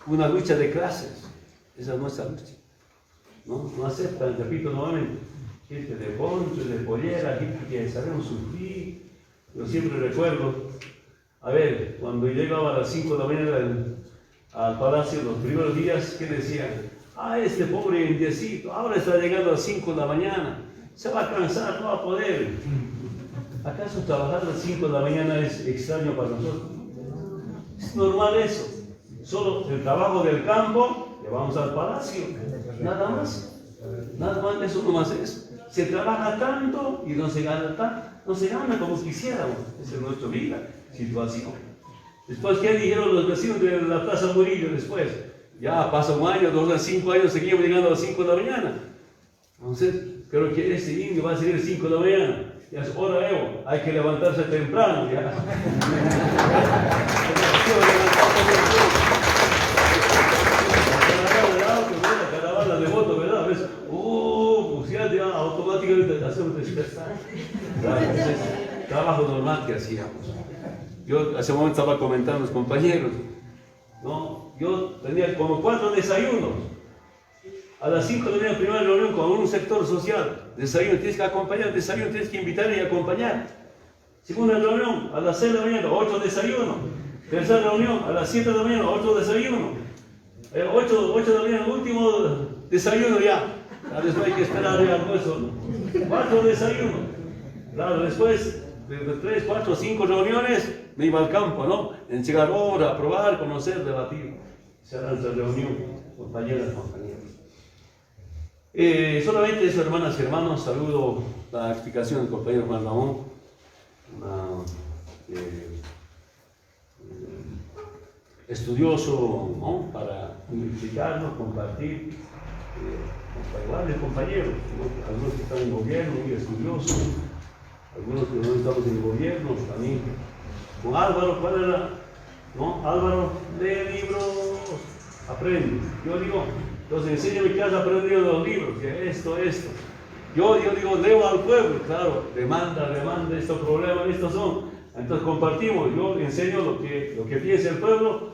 una lucha de clases. Esa es nuestra lucha. No aceptan, repito nuevamente, gente de poncho, de pollera, gente que sabemos sufrir. Yo siempre recuerdo, a ver, cuando llegaba a las 5 de la mañana al palacio, los primeros días, ¿qué decían? Ah, este pobre indiecito, ahora está llegando a las 5 de la mañana, se va a cansar, no va a poder. ¿Acaso trabajar a las 5 de la mañana es extraño para nosotros? Es normal eso. Solo el trabajo del campo, llevamos al palacio, nada más. Nada más, eso no más es. Se trabaja tanto y no se gana tanto. No se gana como quisiéramos. Esa es nuestra vida, situación. Después, ¿qué dijeron los vecinos de la Plaza Murillo después? Ya pasa un año, 2 años, 5 años, seguimos llegando a las 5 de la mañana. Entonces, creo que este indio va a seguir 5 de la mañana. Ya es hora, Evo, hay que levantarse temprano. Ya. La caravana de voto, ¿verdad? ¿Ves? Pues ya automáticamente hacemos despertar. Trabajo normal que hacíamos. Yo hace un momento estaba comentando a los compañeros, ¿no? Yo tenía como 4 desayunos. A las 5 de la mañana, primera reunión con un sector social. Desayuno, tienes que acompañar. Desayuno, tienes que invitar y acompañar. Segunda reunión, a las 6 de la mañana, 8 desayunos. Tercera reunión, a las 7 de la mañana, 8 desayunos. 8 de la mañana, último desayuno ya. Después hay que esperar el almuerzo, ¿no? 4 desayunos. Claro, después de 3, 4, 5 reuniones, me iba al campo, ¿no? En llegar hora, probar, conocer, debatir. Se hará nuestra reunión, compañeras, compañeros. Solamente eso, hermanas y hermanos, saludo la explicación del compañero Juan Ramón, estudioso, ¿no?, para explicarnos, compartir, igual de compañeros, ¿no?, algunos que están en gobierno, muy estudiosos, algunos que no estamos en gobierno, también. Con Álvaro, ¿cuál era? ¿No? Álvaro, lee libros, aprende. Yo digo, entonces enséñame qué has aprendido de los libros, que esto. Yo digo, leo al pueblo, claro, demanda, estos problemas, estos son. Entonces compartimos, yo enseño lo que piensa el pueblo,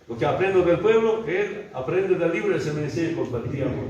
lo que aprendo del pueblo, él aprende del libro y se me enseña y compartíamos.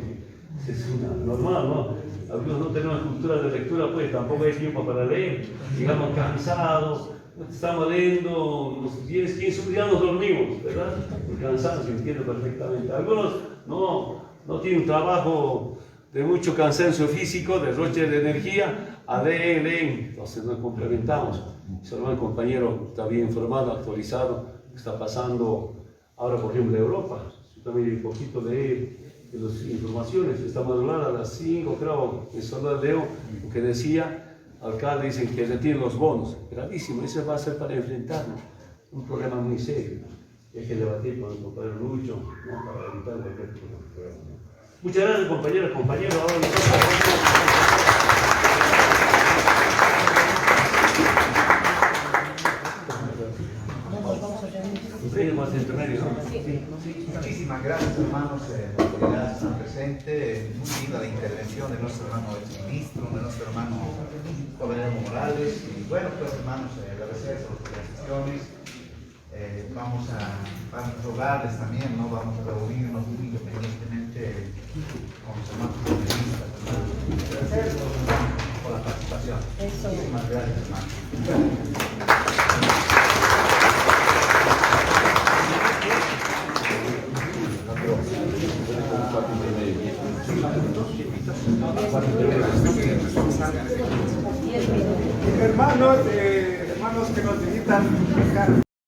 Es normal, ¿no? Algunos no tenemos cultura de lectura, pues tampoco hay tiempo para leer, llegamos cansados, estamos leyendo unos 10, 15 días, nos dormimos, ¿verdad? Cansados, se entiende perfectamente. Algunos no tienen un trabajo de mucho cansancio físico, derroche de energía, leen, entonces nos complementamos. Su hermano compañero está bien informado, actualizado, que está pasando ahora, por ejemplo, en Europa. Yo también hay un poquito de las informaciones. Esta madrugada a las 5, creo, en Soledad Leo, que decía, alcalde, dicen que retienen los bonos. Gravísimo, eso va a ser para enfrentarnos. Un problema muy serio. Hay que debatir con el compañero Lucho, ¿no? Para evitar cualquier problema. Muchas gracias, compañeros, compañeros. Muchísimas gracias, hermanos, por la oportunidad de estar presente. Muy linda la intervención de nuestro hermano exministro, de nuestro hermano Joven Evo Morales. Y bueno, pues hermanos, agradecer sus organizaciones. Vamos a rogarles también, ¿no? Vamos a reunirnos muy independientemente con los hermanos feministas, agradecer por la participación. Muchísimas gracias, hermanos. Hermanos que nos visitan.